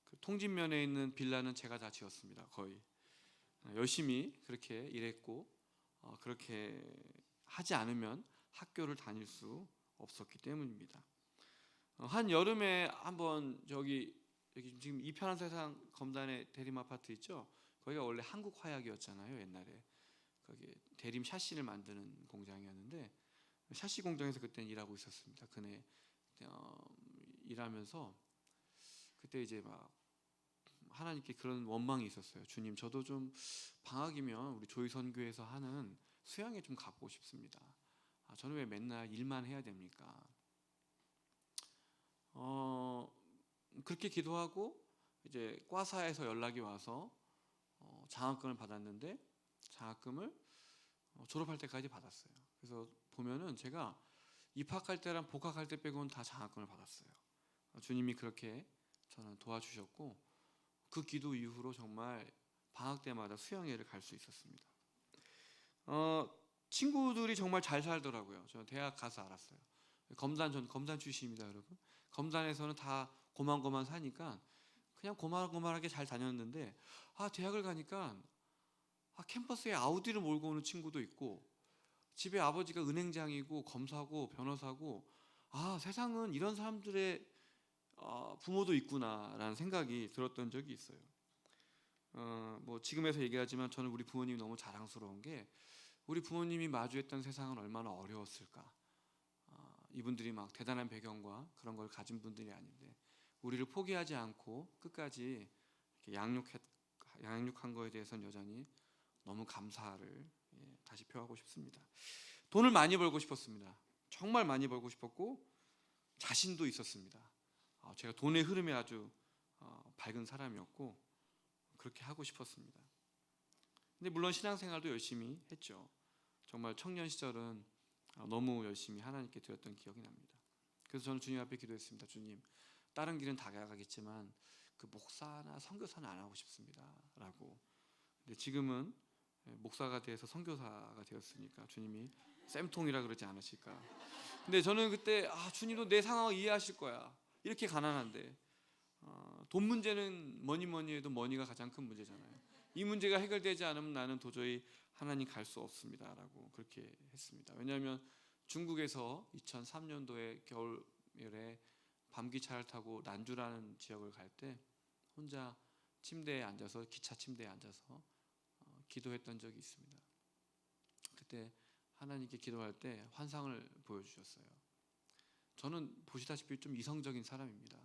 그 통진면에 있는 빌라는 제가 다 지었습니다. 거의 열심히 그렇게 일했고 그렇게 하지 않으면 학교를 다닐 수 없었기 때문입니다. 한 여름에 한번 여기 지금 이 편한 세상 검단에 대림 아파트 있죠? 거기가 원래 한국화약이었잖아요. 옛날에 거기 대림 샤시를 만드는 공장이었는데 샤시 공장에서 그때 일하고 있었습니다. 그네 일하면서 그때 이제 막 하나님께 그런 원망이 있었어요. 주님, 저도 좀 방학이면 우리 조이선교에서 하는 수양에 좀 가보고 싶습니다. 저는 왜 맨날 일만 해야 됩니까? 그렇게 기도하고 이제 과사에서 연락이 와서 장학금을 받았는데 장학금을 졸업할 때까지 받았어요. 그래서 보면은 제가 입학할 때랑 복학할 때 빼고는 다 장학금을 받았어요. 주님이 그렇게 저는 도와주셨고 그 기도 이후로 정말 방학 때마다 수양회를 갈 수 있었습니다. 친구들이 정말 잘 살더라고요. 저 대학 가서 알았어요. 전 검단 출신입니다, 여러분. 검단에서는 다 고만고만 사니까 그냥 고만고만하게 잘 다녔는데 대학을 가니까 캠퍼스에 아우디를 몰고 오는 친구도 있고 집에 아버지가 은행장이고 검사고 변호사고 세상은 이런 사람들의 부모도 있구나라는 생각이 들었던 적이 있어요. 뭐 지금에서 얘기하지만 저는 우리 부모님이 너무 자랑스러운 게 우리 부모님이 마주했던 세상은 얼마나 어려웠을까. 이분들이 막 대단한 배경과 그런 걸 가진 분들이 아닌데 우리를 포기하지 않고 끝까지 이렇게 양육한 거에 대해서는 여전히 너무 감사를 다시 표하고 싶습니다. 돈을 많이 벌고 싶었습니다. 정말 많이 벌고 싶었고 자신도 있었습니다. 제가 돈의 흐름에 아주 밝은 사람이었고 그렇게 하고 싶었습니다. 근데 물론 신앙생활도 열심히 했죠. 정말 청년 시절은 너무 열심히 하나님께 드렸던 기억이 납니다. 그래서 저는 주님 앞에 기도했습니다. 주님, 다른 길은 다 가겠지만 그 목사나 선교사는 안 하고 싶습니다라고. 근데 지금은 목사가 돼서 선교사가 되었으니까 주님이 쌤통이라 그러지 않으실까. 근데 저는 그때 주님도 내 상황을 이해하실 거야. 이렇게 가난한데 돈 문제는 뭐니 해도 머니가 가장 큰 문제잖아요. 이 문제가 해결되지 않으면 나는 도저히 하나님 갈 수 없습니다라고 그렇게 했습니다. 왜냐하면 중국에서 2003년도에 겨울에 밤기차를 타고 난주라는 지역을 갈 때 혼자 침대에 앉아서 기차 침대에 앉아서 기도했던 적이 있습니다. 그때 하나님께 기도할 때 환상을 보여주셨어요. 저는 보시다시피 좀 이성적인 사람입니다.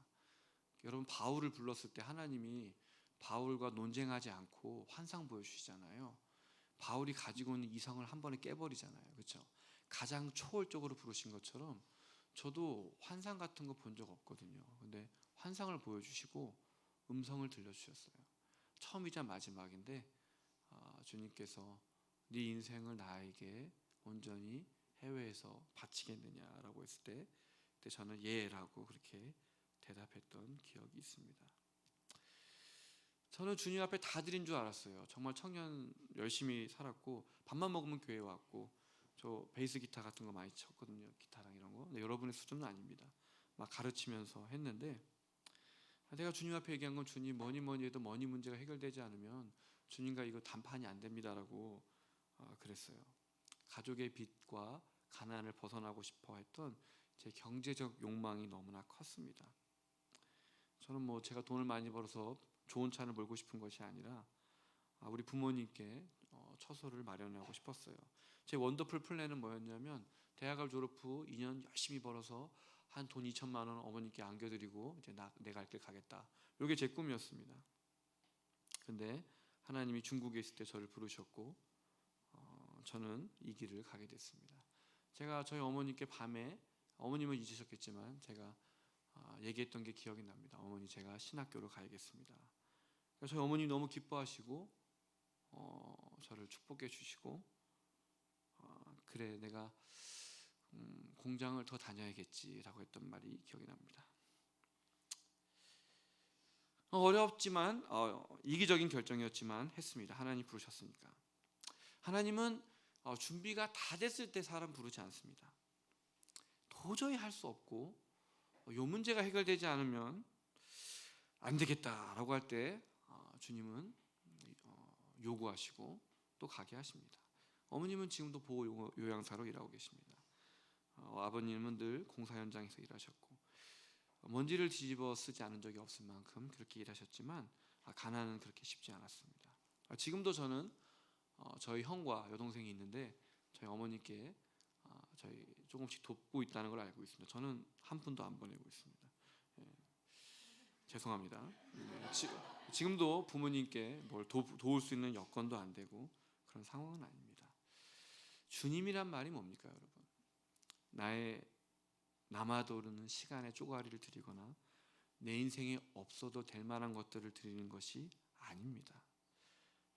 여러분 바울을 불렀을 때 하나님이 바울과 논쟁하지 않고 환상 보여주시잖아요. 바울이 가지고 있는 이성을 한 번에 깨버리잖아요. 그렇죠? 가장 초월적으로 부르신 것처럼 저도 환상 같은 거 본 적 없거든요. 근데 환상을 보여주시고 음성을 들려주셨어요. 처음이자 마지막인데 주님께서 네 인생을 나에게 온전히 해외에서 바치겠느냐라고 했을 때 그때 저는 예라고 그렇게 대답했던 기억이 있습니다. 저는 주님 앞에 다 드린 줄 알았어요. 정말 청년 열심히 살았고 밥만 먹으면 교회 왔고 저 베이스 기타 같은 거 많이 쳤거든요. 기타랑 이런 거. 근데 여러분의 수준은 아닙니다. 막 가르치면서 했는데 내가 주님 앞에 얘기한 건 주님 뭐니 해도 머니 문제가 해결되지 않으면 주님과 이거 단판이 안 됩니다라고 그랬어요. 가족의 빚과 가난을 벗어나고 싶어 했던 제 경제적 욕망이 너무나 컸습니다. 저는 뭐 제가 돈을 많이 벌어서 좋은 차를 몰고 싶은 것이 아니라 우리 부모님께 처소를 마련하고 싶었어요. 제 원더풀 플랜은 뭐였냐면 대학을 졸업 후 2년 열심히 벌어서 한 돈 2천만 원 어머니께 안겨드리고 이제 내 갈 길 가겠다. 이게 제 꿈이었습니다. 근데 하나님이 중국에 있을 때 저를 부르셨고 저는 이 길을 가게 됐습니다. 제가 저희 어머니께 밤에 어머님은 잊으셨겠지만 제가 얘기했던 게 기억이 납니다. 어머니 제가 신학교로 가야겠습니다. 저희 어머니 너무 기뻐하시고 저를 축복해 주시고 그래 내가 공장을 더 다녀야겠지라고 했던 말이 기억이 납니다. 어렵지만 이기적인 결정이었지만 했습니다. 하나님 부르셨으니까. 하나님은 준비가 다 됐을 때 사람 부르지 않습니다. 도저히 할 수 없고 이 문제가 해결되지 않으면 안 되겠다라고 할 때 주님은 요구하시고 또 가게 하십니다. 어머님은 지금도 보호 요양사로 일하고 계십니다. 아버님은 늘 공사 현장에서 일하셨고 먼지를 뒤집어 쓰지 않은 적이 없을 만큼 그렇게 일하셨지만 가난은 그렇게 쉽지 않았습니다. 지금도 저는 저희 형과 여동생이 있는데 저희 어머니께 저희 조금씩 돕고 있다는 걸 알고 있습니다. 저는 한 푼도 안 보내고 있습니다. 예, 죄송합니다. 지금도 부모님께 뭘 도울 수 있는 여건도 안 되고 그런 상황은 아닙니다. 주님이란 말이 뭡니까, 여러분? 나의 남아도르는 시간의 쪼가리를 드리거나 내 인생에 없어도 될 만한 것들을 드리는 것이 아닙니다.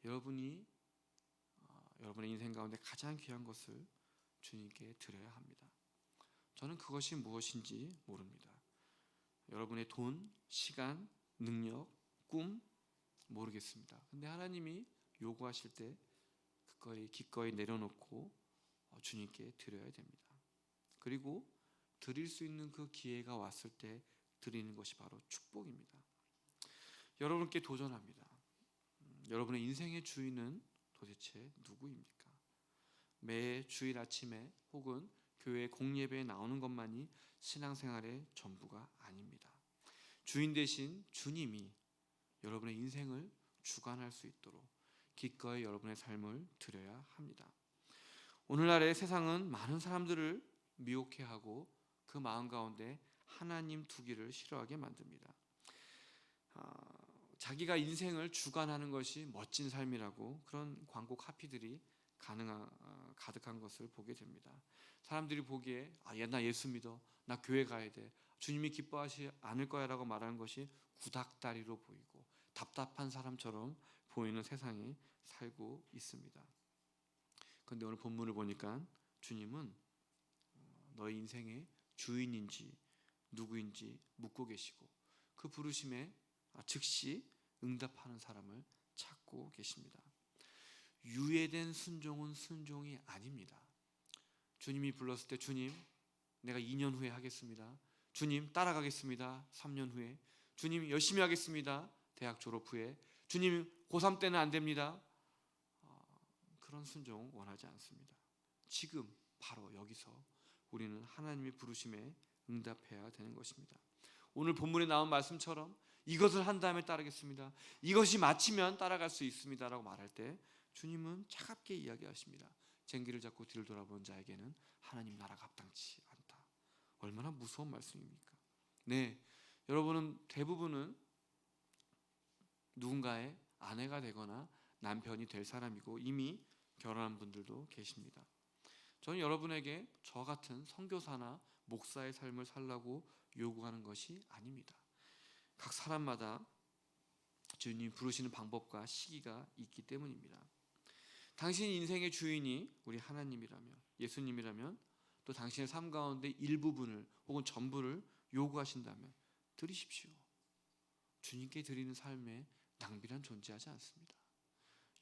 여러분의 인생 가운데 가장 귀한 것을 주님께 드려야 합니다. 저는 그것이 무엇인지 모릅니다. 여러분의 돈, 시간, 능력, 꿈 모르겠습니다. 근데 하나님이 요구하실 때 기꺼이 내려놓고 주님께 드려야 됩니다. 그리고 드릴 수 있는 그 기회가 왔을 때 드리는 것이 바로 축복입니다. 여러분께 도전합니다. 여러분의 인생의 주인은 도대체 누구입니까? 매 주일 아침에 혹은 교회 공예배에 나오는 것만이 신앙생활의 전부가 아닙니다. 주인 대신 주님이 여러분의 인생을 주관할 수 있도록 기꺼이 여러분의 삶을 드려야 합니다. 오늘날의 세상은 많은 사람들을 미혹해하고 그 마음 가운데 하나님 두기를 싫어하게 만듭니다. 자기가 인생을 주관하는 것이 멋진 삶이라고 그런 광고 카피들이 가득한 것을 보게 됩니다. 사람들이 보기에 나 예수 믿어, 나 교회 가야 돼, 주님이 기뻐하지 않을 거야 라고 말하는 것이 구닥다리로 보이고 답답한 사람처럼 보이는 세상에 살고 있습니다. 그런데 오늘 본문을 보니까 주님은 너의 인생의 주인인지 누구인지 묻고 계시고 그 부르심에 즉시 응답하는 사람을 찾고 계십니다. 유예된 순종은 순종이 아닙니다. 주님이 불렀을 때 주님 내가 2년 후에 하겠습니다. 주님 따라가겠습니다. 3년 후에. 주님 열심히 하겠습니다. 대학 졸업 후에. 주님 고3 때는 안 됩니다. 그런 순종 원하지 않습니다. 지금 바로 여기서 우리는 하나님의 부르심에 응답해야 되는 것입니다. 오늘 본문에 나온 말씀처럼 이것을 한 다음에 따르겠습니다. 이것이 마치면 따라갈 수 있습니다 라고 말할 때 주님은 차갑게 이야기하십니다. 쟁기를 잡고 뒤를 돌아보는 자에게는 하나님 나라가 합당치 않다. 얼마나 무서운 말씀입니까? 네, 여러분은 대부분은 누군가의 아내가 되거나 남편이 될 사람이고 이미 결혼한 분들도 계십니다. 저는 여러분에게 저 같은 선교사나 목사의 삶을 살라고 요구하는 것이 아닙니다. 각 사람마다 주님 부르시는 방법과 시기가 있기 때문입니다. 당신 인생의 주인이 우리 하나님이라면, 예수님이라면, 또 당신의 삶 가운데 일부분을 혹은 전부를 요구하신다면 드리십시오. 주님께 드리는 삶에 낭비란 존재하지 않습니다.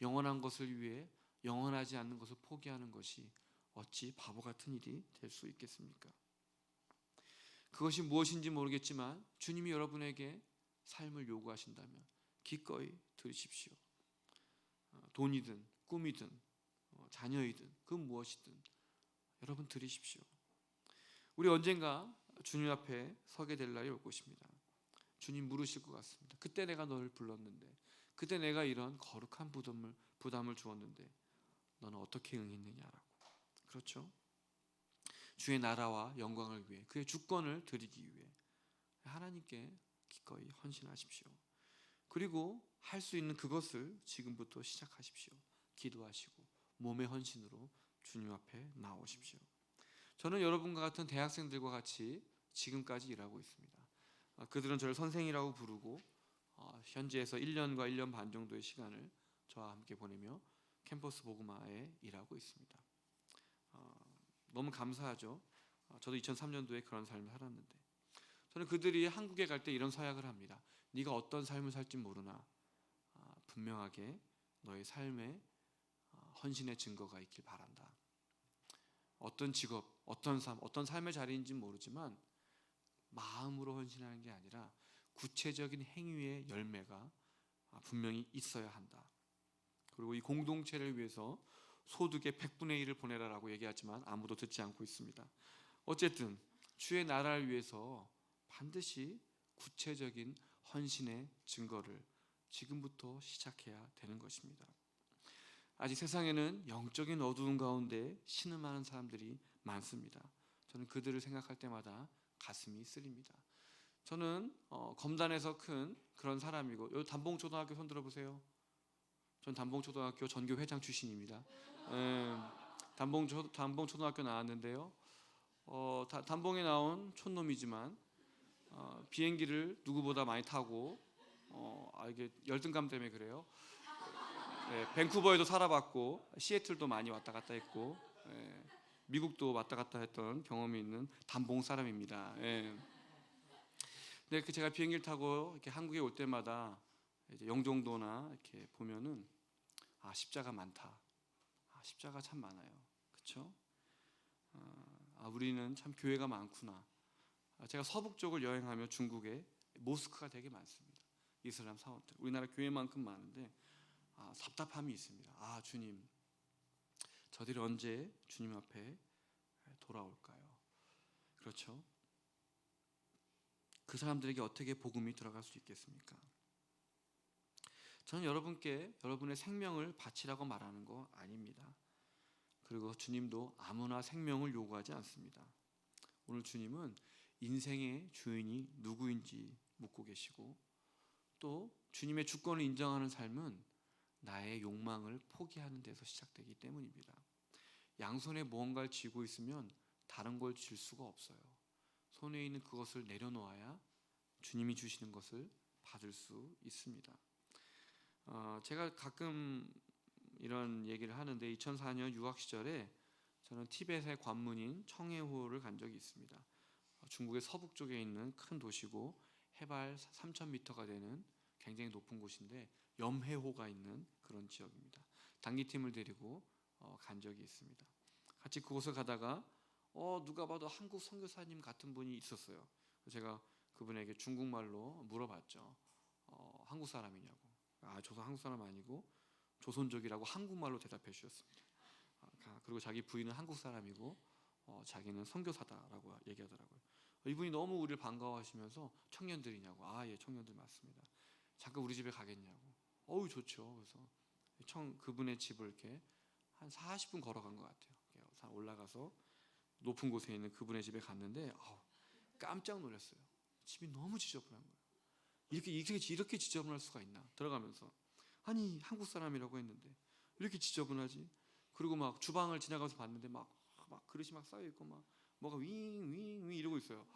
영원한 것을 위해 영원하지 않는 것을 포기하는 것이 어찌 바보 같은 일이 될 수 있겠습니까? 그것이 무엇인지 모르겠지만 주님이 여러분에게 삶을 요구하신다면 기꺼이 드리십시오. 돈이든 꿈이든 자녀이든 그 무엇이든 여러분 드리십시오. 우리 언젠가 주님 앞에 서게 될 날이 올 것입니다. 주님 물으실 것 같습니다. 그때 내가 너를 불렀는데, 그때 내가 이런 거룩한 부담을 주었는데 너는 어떻게 응했느냐라고. 그렇죠? 주의 나라와 영광을 위해 그의 주권을 드리기 위해 하나님께 기꺼이 헌신하십시오. 그리고 할 수 있는 그것을 지금부터 시작하십시오. 기도하시고 몸의 헌신으로 주님 앞에 나오십시오. 저는 여러분과 같은 대학생들과 같이 지금까지 일하고 있습니다. 그들은 저를 선생이라고 부르고 현지에서 1년과 1년 반 정도의 시간을 저와 함께 보내며 캠퍼스 복음화에 일하고 있습니다. 너무 감사하죠. 저도 2003년도에 그런 삶을 살았는데 저는 그들이 한국에 갈 때 이런 서약을 합니다. 네가 어떤 삶을 살지 모르나 분명하게 너의 삶에 헌신의 증거가 있길 바란다. 어떤 직업, 어떤 삶, 어떤 삶의 자리인지 모르지만 마음으로 헌신하는 게 아니라 구체적인 행위의 열매가 분명히 있어야 한다. 그리고 이 공동체를 위해서 소득의 100분의 1을 보내라라고 얘기하지만 아무도 듣지 않고 있습니다. 어쨌든 주의 나라를 위해서 반드시 구체적인 헌신의 증거를 지금부터 시작해야 되는 것입니다. 아직 세상에는 영적인 어두운 가운데 신음하는 사람들이 많습니다. 저는 그들을 생각할 때마다 가슴이 쓰립니다. 저는 검단에서 큰 그런 사람이고, 여기 담봉초등학교 손 들어보세요. 전 담봉초등학교 전교 회장 출신입니다. 담봉초등학교 나왔는데요. 담봉에 나온 촌놈이지만 비행기를 누구보다 많이 타고 이게 열등감 때문에 그래요. 밴쿠버에도 살아봤고 시애틀도 많이 왔다 갔다 했고 미국도 왔다 갔다 했던 경험이 있는 담봉 사람입니다. 근데 제가 비행기를 타고 이렇게 한국에 올 때마다 이제 영종도나 이렇게 보면은 십자가 많다. 십자가 참 많아요. 그렇죠? 우리는 참 교회가 많구나. 제가 서북 쪽을 여행하며 중국에 모스크가 되게 많습니다. 이슬람 사원들. 우리나라 교회만큼 많은데 답답함이 있습니다. 주님, 저들이 언제 주님 앞에 돌아올까요? 그렇죠? 그 사람들에게 어떻게 복음이 들어갈 수 있겠습니까? 저는 여러분께 여러분의 생명을 바치라고 말하는 거 아닙니다. 그리고 주님도 아무나 생명을 요구하지 않습니다. 오늘 주님은 인생의 주인이 누구인지 묻고 계시고, 또 주님의 주권을 인정하는 삶은 나의 욕망을 포기하는 데서 시작되기 때문입니다. 양손에 무언가를 쥐고 있으면 다른 걸 줄 수가 없어요. 손에 있는 그것을 내려놓아야 주님이 주시는 것을 받을 수 있습니다. 제가 가끔 이런 얘기를 하는데 2004년 유학 시절에 저는 티벳의 관문인 청해호를 간 적이 있습니다. 중국의 서북 쪽에 있는 큰 도시고 해발 3,000m가 되는 굉장히 높은 곳인데 염해호가 있는 그런 지역입니다. 단기팀을 데리고 간 적이 있습니다. 같이 그곳을 가다가 누가 봐도 한국 선교사님 같은 분이 있었어요. 제가 그분에게 중국말로 물어봤죠. 한국 사람이냐고. 저도 한국 사람 아니고 조선족이라고 한국말로 대답해 주셨습니다. 그리고 자기 부인은 한국 사람이고 자기는 선교사다라고 얘기하더라고요. 이분이 너무 우리를 반가워하시면서 청년들이냐고. 예, 청년들 맞습니다. 잠깐 우리 집에 가겠냐고. 좋죠. 그래서 그분의 집을 이렇게 한 40분 걸어간 것 같아요. 올라가서 높은 곳에 있는 그분의 집에 갔는데 깜짝 놀랐어요. 집이 너무 지저분한 거예요. 이렇게 지저분할 수가 있나? 들어가면서 한국 사람이라고 했는데 이렇게 지저분하지? 그리고 막 주방을 지나가서 봤는데 막 그릇이 막 쌓여 있고 막 뭐가 윙 이러고 있어요.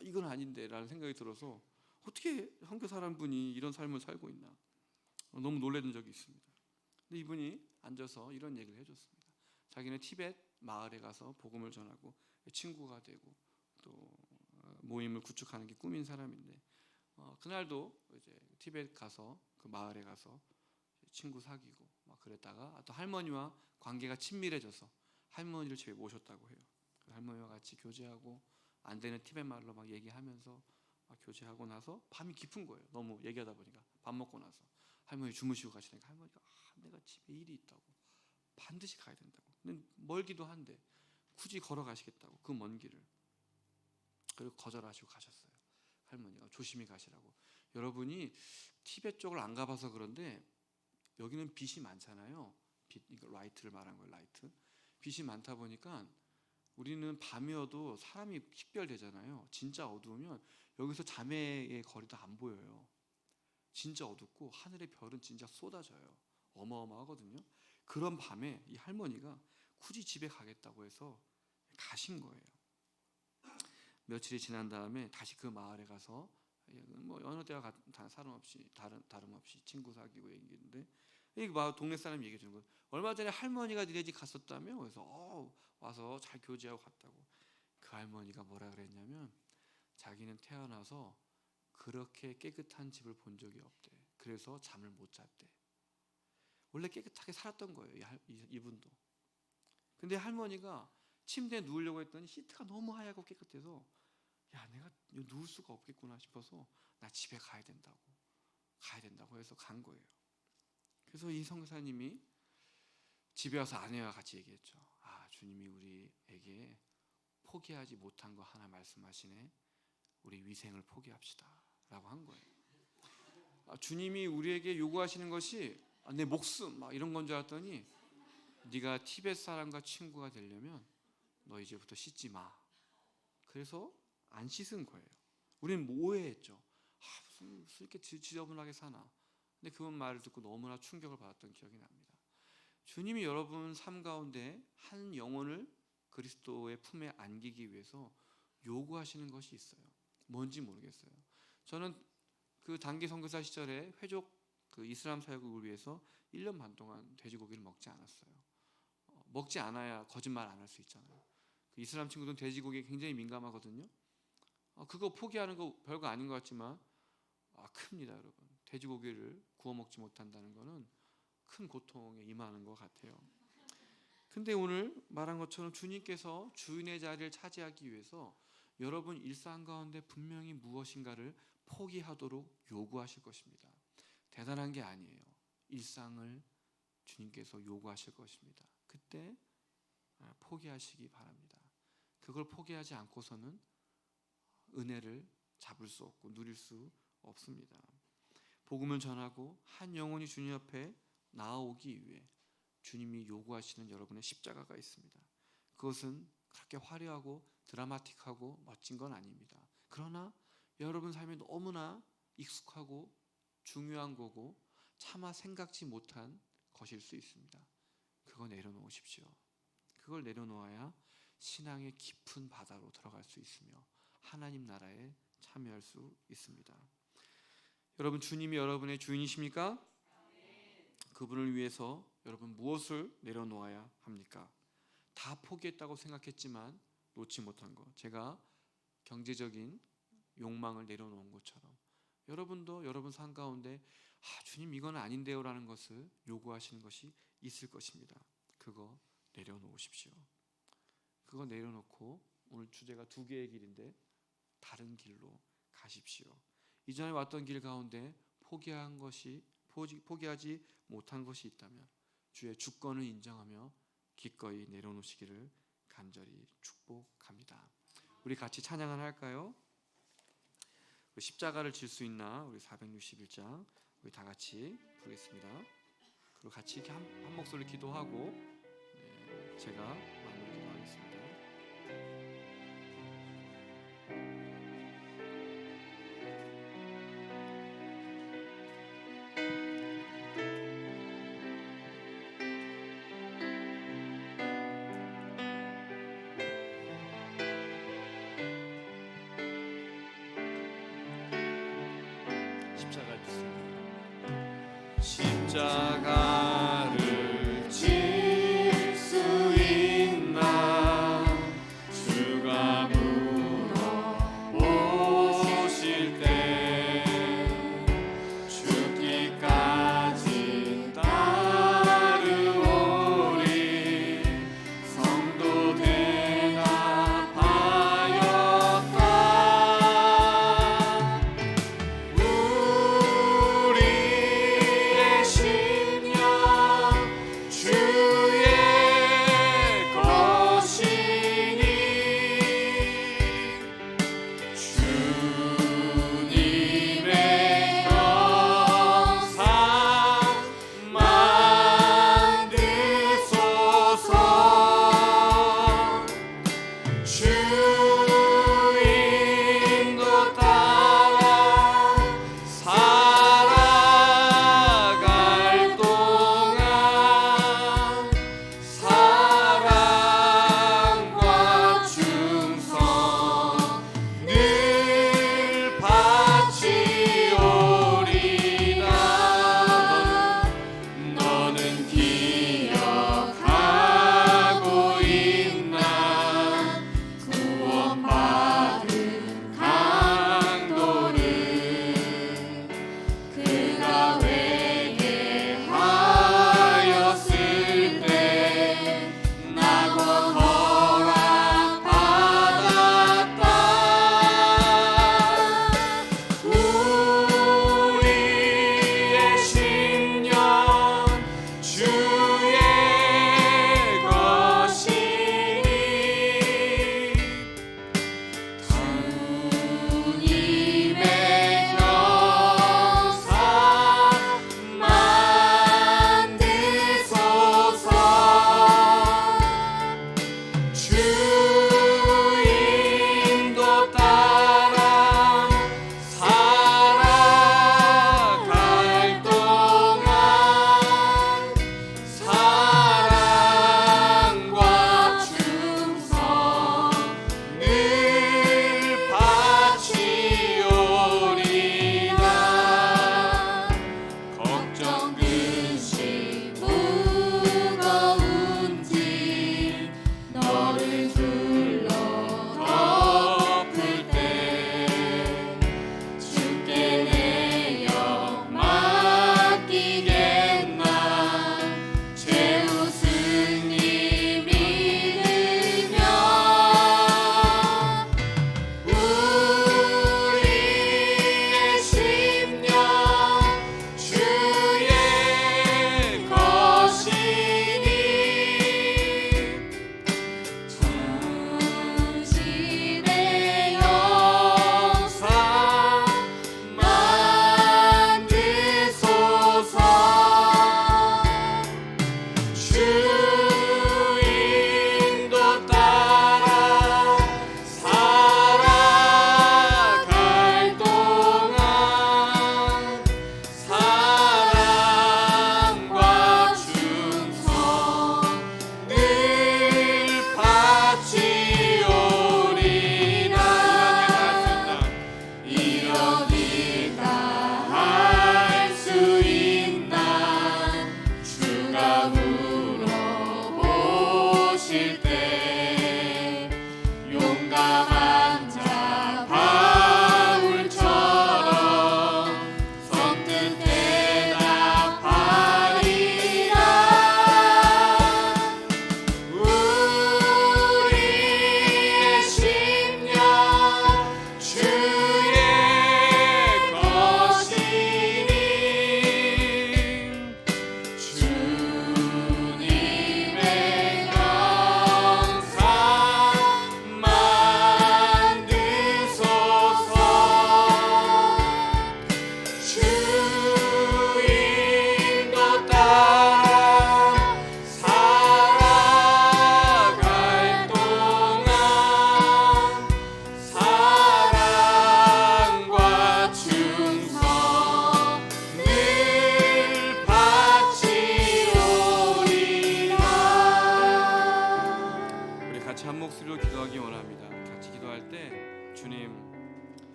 이건 아닌데라는 생각이 들어서 어떻게 선교 사람 분이 이런 삶을 살고 있나? 너무 놀랐던 적이 있습니다. 근데 이분이 앉아서 이런 얘기를 해줬습니다. 자기는 티벳 마을에 가서 복음을 전하고 친구가 되고 또 모임을 구축하는 게 꿈인 사람인데 그날도 이제 티벳 가서 그 마을에 가서 친구 사귀고 막 그랬다가 또 할머니와 관계가 친밀해져서 할머니를 집에 모셨다고 해요. 그 할머니와 같이 교제하고 안 되는 티벳 말로 막 얘기하면서 막 교제하고 나서 밤이 깊은 거예요. 너무 얘기하다 보니까 밥 먹고 나서 할머니 주무시고 가시니까 할머니가 내가 집에 일이 있다고 반드시 가야 된다고. 근데 멀기도 한데 굳이 걸어가시겠다고 그 먼 길을. 그리고 거절하시고 가셨어요. 할머니가 조심히 가시라고. 여러분이 티벳 쪽을 안 가봐서 그런데 여기는 빛이 많잖아요. 빛, 이거 라이트를 말한 거예요. 라이트. 빛이 많다 보니까 우리는 밤이어도 사람이 식별되잖아요. 진짜 어두우면 여기서 자매의 거리도 안 보여요. 진짜 어둡고 하늘의 별은 진짜 쏟아져요. 어마어마하거든요. 그런 밤에 이 할머니가 굳이 집에 가겠다고 해서 가신 거예요. 며칠이 지난 다음에 다시 그 마을에 가서 뭐 어느 때와 다름없이 친구 사귀고 얘기했는데 이 동네 사람이 얘기해 주는 거예요. 얼마 전에 할머니가 니네 집 갔었다며. 그래서 와서 잘 교제하고 갔다고. 그 할머니가 뭐라 그랬냐면 자기는 태어나서 그렇게 깨끗한 집을 본 적이 없대. 그래서 잠을 못 잤대. 원래 깨끗하게 살았던 거예요. 이분도. 근데 할머니가 침대에 누우려고 했더니 시트가 너무 하얗고 깨끗해서 내가 누울 수가 없겠구나 싶어서 나 집에 가야 된다고 해서 간 거예요. 그래서 이 선교사님이 집에 와서 아내와 같이 얘기했죠. 주님이 우리에게 포기하지 못한 거 하나 말씀하시네. 우리 위생을 포기합시다 라고 한 거예요. 주님이 우리에게 요구하시는 것이 내 목숨 막 이런 건 줄 알았더니 네가 티벳 사람과 친구가 되려면 너 이제부터 씻지 마. 그래서 안 씻은 거예요. 우리는 오해했죠. 무슨 이렇게 지저분하게 사나. 근데 그 말을 듣고 너무나 충격을 받았던 기억이 납니다. 주님이 여러분 삶 가운데 한 영혼을 그리스도의 품에 안기기 위해서 요구하시는 것이 있어요. 뭔지 모르겠어요. 저는 그 단기 선교사 시절에 회족 그 이슬람 사역을 위해서 1년 반 동안 돼지고기를 먹지 않았어요. 먹지 않아야 거짓말 안 할 수 있잖아요. 그 이슬람 친구들은 돼지고기에 굉장히 민감하거든요. 그거 포기하는 거 별거 아닌 것 같지만 큽니다, 여러분. 돼지고기를 구워 먹지 못한다는 것은 큰 고통에 임하는 것 같아요. 근데 오늘 말한 것처럼 주님께서 주인의 자리를 차지하기 위해서 여러분 일상 가운데 분명히 무엇인가를 포기하도록 요구하실 것입니다. 대단한 게 아니에요. 일상을 주님께서 요구하실 것입니다. 그때 포기하시기 바랍니다. 그걸 포기하지 않고서는 은혜를 잡을 수 없고 누릴 수 없습니다. 복음을 전하고 한 영혼이 주님 앞에 나아오기 위해 주님이 요구하시는 여러분의 십자가가 있습니다. 그것은 그렇게 화려하고 드라마틱하고 멋진 건 아닙니다. 그러나 여러분 삶에 너무나 익숙하고 중요한 거고 차마 생각지 못한 것일 수 있습니다. 그거 내려놓으십시오. 그걸 내려놓아야 신앙의 깊은 바다로 들어갈 수 있으며 하나님 나라에 참여할 수 있습니다. 여러분, 주님이 여러분의 주인이십니까? 그분을 위해서 여러분 무엇을 내려놓아야 합니까? 다 포기했다고 생각했지만 놓지 못한 것, 제가 경제적인 욕망을 내려놓은 것처럼 여러분도 여러분 삶 가운데 주님 이건 아닌데요 라는 것을 요구하시는 것이 있을 것입니다. 그거 내려놓으십시오. 그거 내려놓고 오늘 주제가 두 개의 길인데 다른 길로 가십시오. 이전에 왔던 길 가운데 포기하지 못한 것이 있다면 주의 주권을 인정하며 기꺼이 내려놓으시기를 간절히 축복합니다. 우리 같이 찬양을 할까요? 우리 십자가를 질 수 있나? 우리 461장 우리 다 같이 부르겠습니다. 그리고 같이 이렇게 한 목소리로 기도하고 제가 마무리 기도하겠습니다. 십자가를 질 수 있나? 주가 물어보실 때 죽기까지 따르오리. 성도 대답하였다. 우리의 신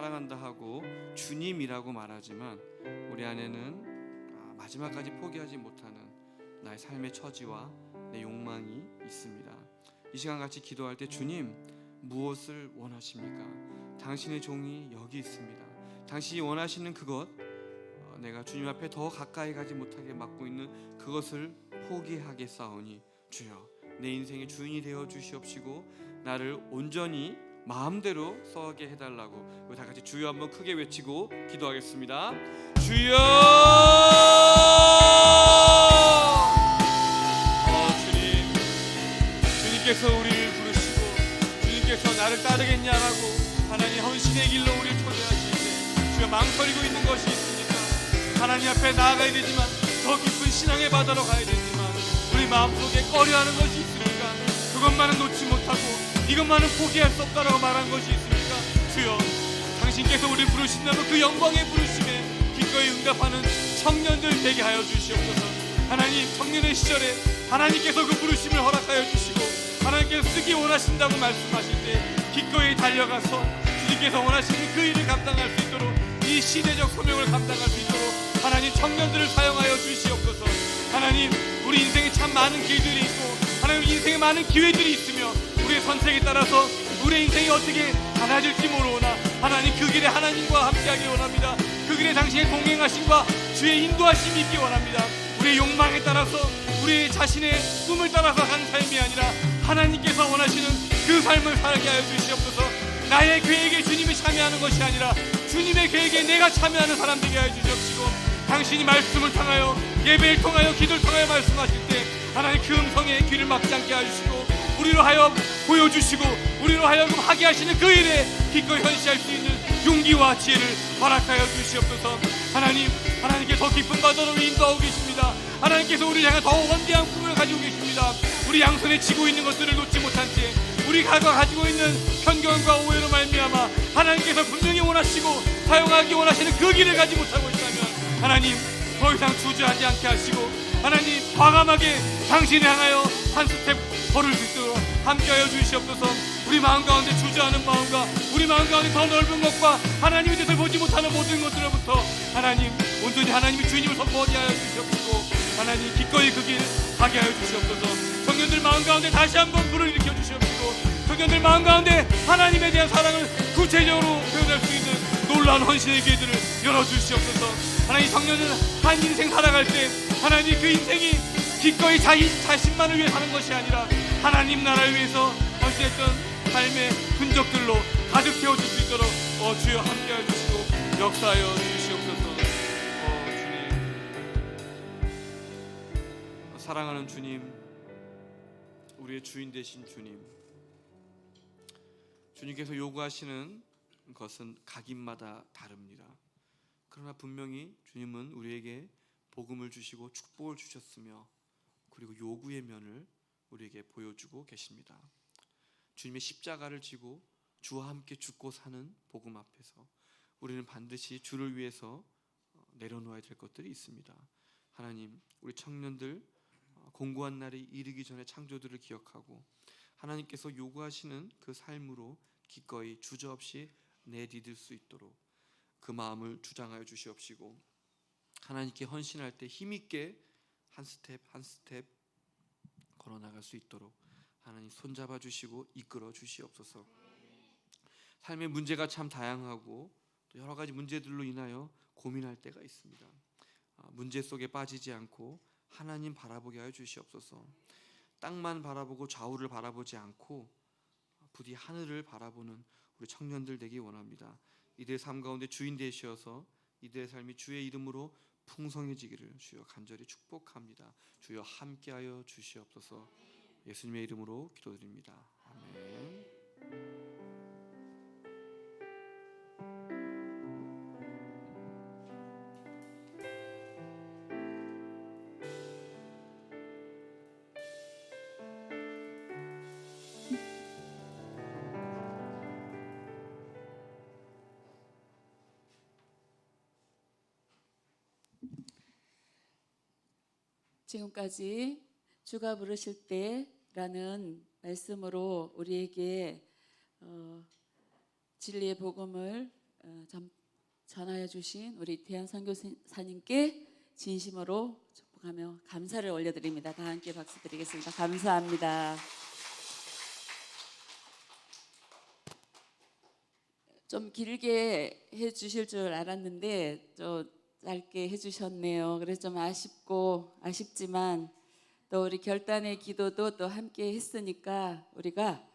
사랑한다 하고 주님이라고 말하지만 우리 안에는 마지막까지 포기하지 못하는 나의 삶의 처지와 내 욕망이 있습니다. 이 시간 같이 기도할 때 주님 무엇을 원하십니까? 당신의 종이 여기 있습니다. 당신이 원하시는 그것, 내가 주님 앞에 더 가까이 가지 못하게 막고 있는 그것을 포기하겠사오니 주여 내 인생의 주인이 되어 주시옵시고 나를 온전히 마음대로 서게 해달라고 우리 다 같이 주여 한번 크게 외치고 기도하겠습니다. 주여! 주님, 주님께서 우리를 부르시고 주님께서 나를 따르겠냐라고 하나님 헌신의 길로 우리를 초대하실 때 주여 망설이고 있는 것이 있습니까? 하나님 앞에 나아가야 되지만 더 깊은 신앙의 바다로 가야 되지만 우리 마음속에 꺼려하는 것이 있습니까? 그것만은 놓지 못하고 이것만은 포기할 수 없다라고 말한 것이 있습니까? 주여 당신께서 우리를 부르신다면 그 영광의 부르심에 기꺼이 응답하는 청년들 되게 하여 주시옵소서. 하나님 청년의 시절에 하나님께서 그 부르심을 허락하여 주시고 하나님께서 쓰기 원하신다고 말씀하실 때 기꺼이 달려가서 주님께서 원하시는 그 일을 감당할 수 있도록 이 시대적 소명을 감당할 수 있도록 하나님 청년들을 사용하여 주시옵소서. 하나님 우리 인생에 참 많은 길들이 있고 하나님 인생에 많은 기회들이 있으며 우리의 선택에 따라서 우리의 인생이 어떻게 달라질지 모르오나 하나님 그 길에 하나님과 함께하기 원합니다. 그 길에 당신의 동행하심과 주의 인도하심이 있기 원합니다. 우리의 욕망에 따라서 우리 자신의 꿈을 따라서 가는 삶이 아니라 하나님께서 원하시는 그 삶을 살게 하여 주시옵소서. 나의 계획에 주님이 참여하는 것이 아니라 주님의 계획에 내가 참여하는 사람 되게 하여 주시옵시고 당신이 말씀을 통하여 예배를 통하여 기도를 통하여 말씀하실 때 하나님 그 음성에 귀를 막지 않게 하시고 우리로 하여 보여주시고 우리로 하여금 하게 하시는 그 일에 기꺼이 헌신할 수 있는 용기와 지혜를 허락하여 주시옵소서. 하나님께 더 깊은 바다로 인도하고 계십니다. 하나님께서 우리를 향해 더 원대한 꿈을 가지고 계십니다. 우리 양손에 쥐고 있는 것들을 놓지 못한 채 우리가 가지고 있는 편견과 오해로 말미암아 하나님께서 분명히 원하시고 사용하기 원하시는 그 길을 가지 못하고 있다면 하나님 더 이상 주저하지 않게 하시고 하나님 과감하게 당신을 향하여 한 스텝 걸을 수 있도록 함께하여 주시옵소서. 우리 마음 가운데 주저하는 마음과 우리 마음 가운데 더 넓은 것과 하나님의 뜻을 보지 못하는 모든 것들로부터 하나님 온전히 하나님의 주님을 선포하게 하여 주시옵시고 하나님 기꺼이 그 길 가게 하여 주시옵소서. 청년들 마음 가운데 다시 한번 불을 일으켜 주시옵시고 청년들 마음 가운데 하나님에 대한 사랑을 구체적으로 표현할 수 있는 놀라운 헌신의 기회들을 열어주시옵소서. 하나님 청년들 한 인생 살아갈 때 하나님 그 인생이 기꺼이 자신만을 위해 사는 것이 아니라 하나님 나라를 위해서 헌신했던 삶의 흔적들로 가득 채워질 수 있도록 주여 함께해 주시고 역사하여 주시옵소서. 주님 사랑하는 주님 우리의 주인 되신 주님께서 요구하시는 것은 각인마다 다릅니다. 그러나 분명히 주님은 우리에게 복음을 주시고 축복을 주셨으며 그리고 요구의 면을 우리에게 보여주고 계십니다. 주님의 십자가를 지고 주와 함께 죽고 사는 복음 앞에서 우리는 반드시 주를 위해서 내려놓아야 될 것들이 있습니다. 하나님 우리 청년들 공고한 날이 이르기 전에 창조들을 기억하고 하나님께서 요구하시는 그 삶으로 기꺼이 주저없이 내디딜 수 있도록 그 마음을 주장하여 주시옵시고 하나님께 헌신할 때 힘있게 한 스텝 한 스텝 걸어나갈 수 있도록 하나님 손잡아 주시고 이끌어 주시옵소서. 삶의 문제가 참 다양하고 또 여러 가지 문제들로 인하여 고민할 때가 있습니다. 문제 속에 빠지지 않고 하나님 바라보게 하여 주시옵소서. 땅만 바라보고 좌우를 바라보지 않고 부디 하늘을 바라보는 우리 청년들 되기 원합니다. 이들의 삶 가운데 주인 되시어서 이들의 삶이 주의 이름으로 풍성해지기를 주여 간절히 축복합니다. 주여 함께하여 주시옵소서. 예수님의 이름으로 기도드립니다. 아멘. 지금까지 주가 부르실 때라는 말씀으로 우리에게 진리의 복음을 전하여 주신 우리 대한 선교사님께 진심으로 축복하며 감사를 올려드립니다. 다 함께 박수 드리겠습니다. 감사합니다. 좀 길게 해주실 줄 알았는데 좀 짧게 해주셨네요. 그래서 좀 아쉽지만 또 우리 결단의 기도도 또 함께 했으니까 우리가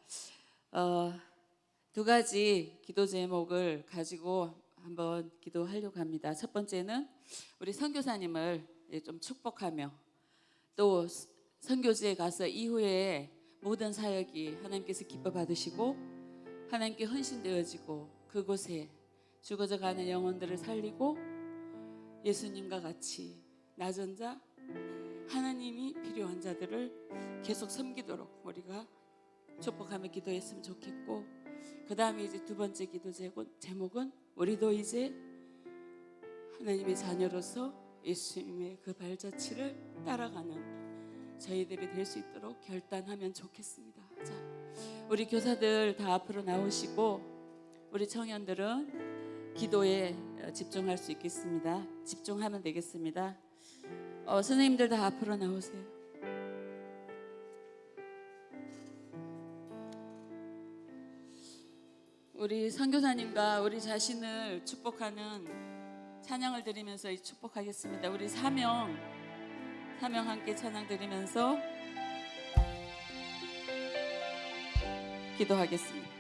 두 가지 기도 제목을 가지고 한번 기도하려고 합니다. 첫 번째는 우리 선교사님을 좀 축복하며 또 선교지에 가서 이후에 모든 사역이 하나님께서 기뻐 받으시고 하나님께 헌신되어지고 그곳에 죽어져 가는 영혼들을 살리고 예수님과 같이 낮은 자 하나님이 필요한 자들을 계속 섬기도록 우리가 축복하며 기도했으면 좋겠고, 그 다음에 이제 두 번째 기도 제목은 우리도 이제 하나님의 자녀로서 예수님의 그 발자취를 따라가는 저희들이 될 수 있도록 결단하면 좋겠습니다. 자, 우리 교사들 다 앞으로 나오시고 우리 청년들은 기도에 집중할 수 있겠습니다. 집중하면 되겠습니다. 선생님들 다 앞으로 나오세요. 우리 선교사님과 우리 자신을 축복하는 찬양을 드리면서 축복하겠습니다. 우리 사명 함께 찬양 드리면서 기도하겠습니다.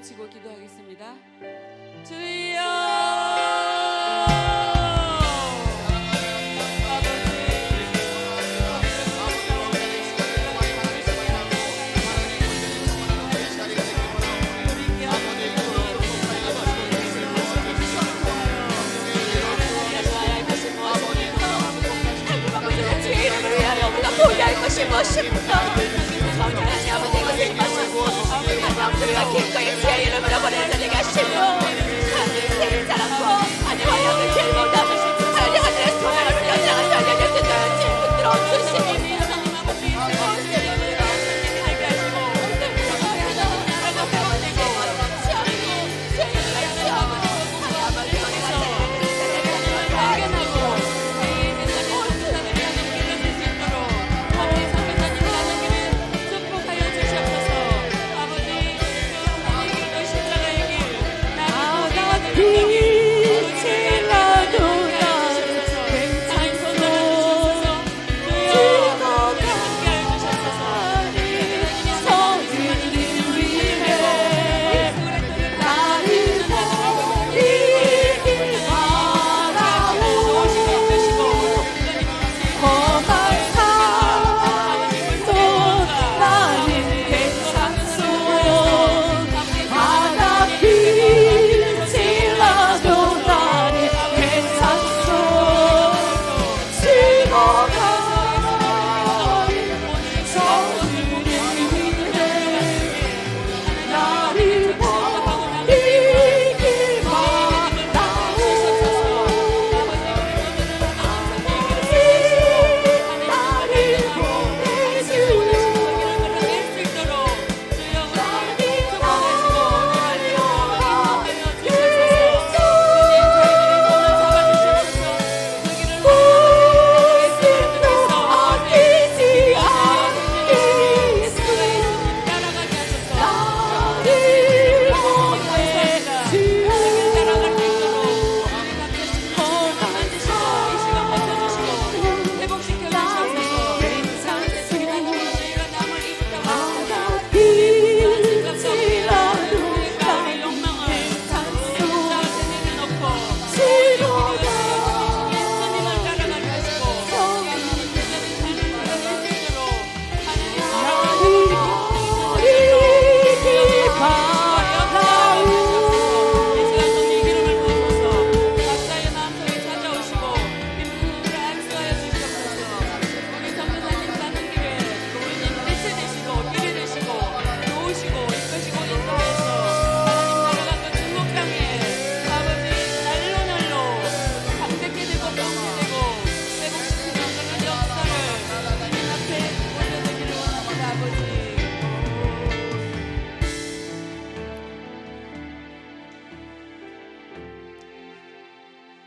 외치고 기도하겠습니다. 주여 주의 이름을 위하여 우리가 포기할 것이 무엇입니까? 하나님 아버지 이것을 마시고 하나님 우리가 기꺼이 주의 이름으로 보내는 자에게 하시며 하나님 세를 자랑고 하나님과 영을 제일 못하고 하나님 하늘의 소나라를 연장한 자에게 듣는 질문들어 주시니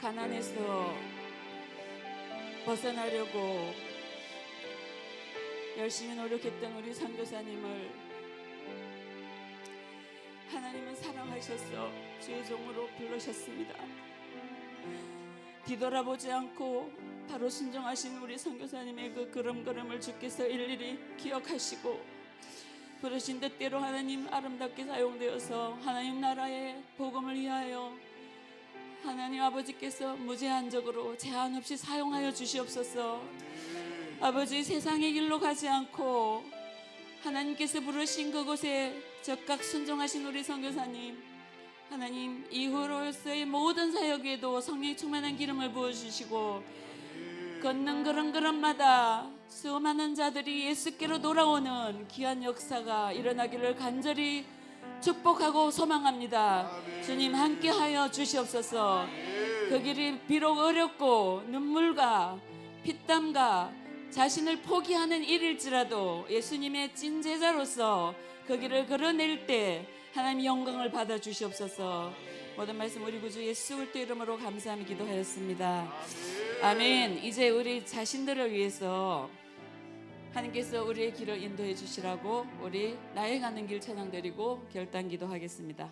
가난에서 벗어나려고 열심히 노력했던 우리 선교사님을 하나님은 사랑하셔서 주의 종으로 부르셨습니다. 뒤돌아보지 않고 바로 순종하신 우리 선교사님의 그 걸음걸음을 주께서 일일이 기억하시고 부르신 뜻대로 하나님 아름답게 사용되어서 하나님 나라의 복음을 위하여 하나님 아버지께서 무제한적으로 제한 없이 사용하여 주시옵소서. 아버지 세상의 길로 가지 않고 하나님께서 부르신 그곳에 적극 순종하신 우리 선교사님 하나님 이후로서의 모든 사역에도 성령이 충만한 기름을 부어주시고 걷는 걸음걸음마다 수많은 자들이 예수께로 돌아오는 귀한 역사가 일어나기를 간절히 축복하고 소망합니다. 주님 함께하여 주시옵소서. 그 길이 비록 어렵고 눈물과 피땀과 자신을 포기하는 일일지라도 예수님의 찐 제자로서 그 길을 걸어낼 때 하나님 영광을 받아 주시옵소서. 모든 말씀 우리 구주 예수 그리스도 이름으로 감사하며 기도하였습니다. 아멘. 이제 우리 자신들을 위해서 하나님께서 우리의 길을 인도해 주시라고 우리 나의 가는 길 찬양 드리고 결단 기도하겠습니다.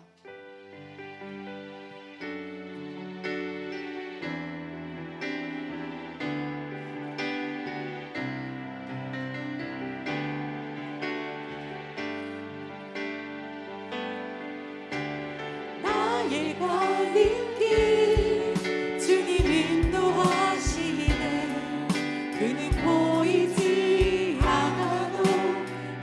보이지 않아도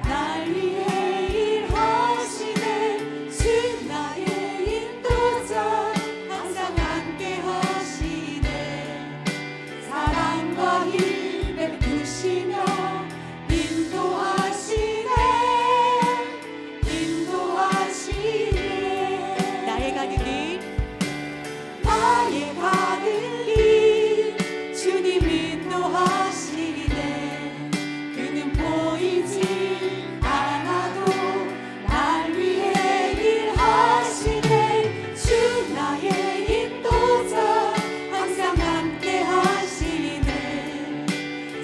날 위해 일하시네. 주 나의 인도자 항상 함께 하시네. 사랑과 힘 베푸시며 인도하시네. 인도하시네. 나의 가는 길 나의 가는 길 주님 인도하시네. 그는 보이지 않아도 날 위해 일하시네. 주 나의 인도자 항상 함께 하시네.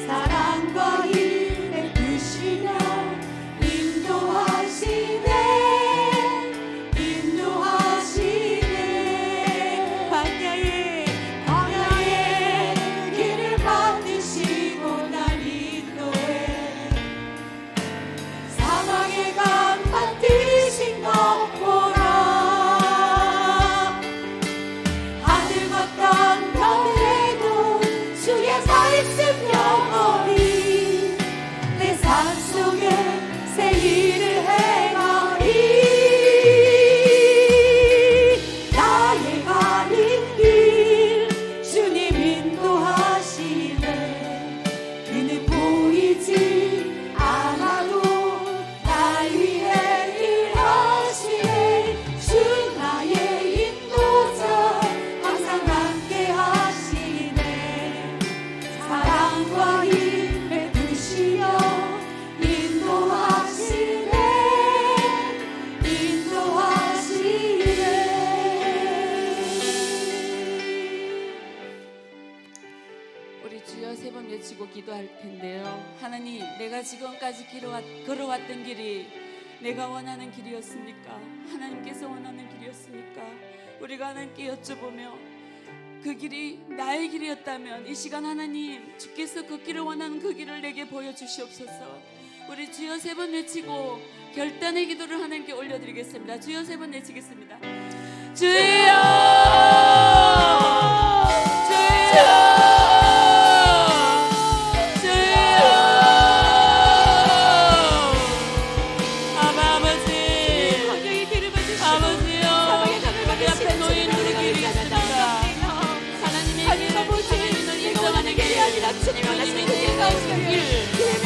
사랑과 힘 베푸시며 인도하시네. 인도하시네. 광야에 길을 만드시고 날 인도해. 사막의 강 만드신 것 보라. 하늘과 땅 변해도 주의 말씀 영원히 내 삶 속에 새 일을 행하리. 나의 가는 길 주님 인도하시네. 그는 보이지 않아도 날 위해 일하시네. 주 나의 인도자 항상 함께 하시네. 사랑과 힘 베푸시며 인도하시네. 인도하시네. 우리 주여 세 번 외치고 기도할 텐데요. 하나님, 내가 지금까지 걸어왔던 길이 내가 원하는 길이었습니까? 하나님께서 원하는 길이었습니까? 우리가 하나님께 여쭤보며 그 길이 나의 길이었다면 이 시간 하나님 주께서 그 길을 원하는 그 길을 내게 보여주시옵소서. 우리 주여 세 번 외치고 결단의 기도를 하나님께 올려드리겠습니다. 주여 세 번 외치겠습니다. 주여, 주여, 주님 원하시는 그 길을 가오시는 길,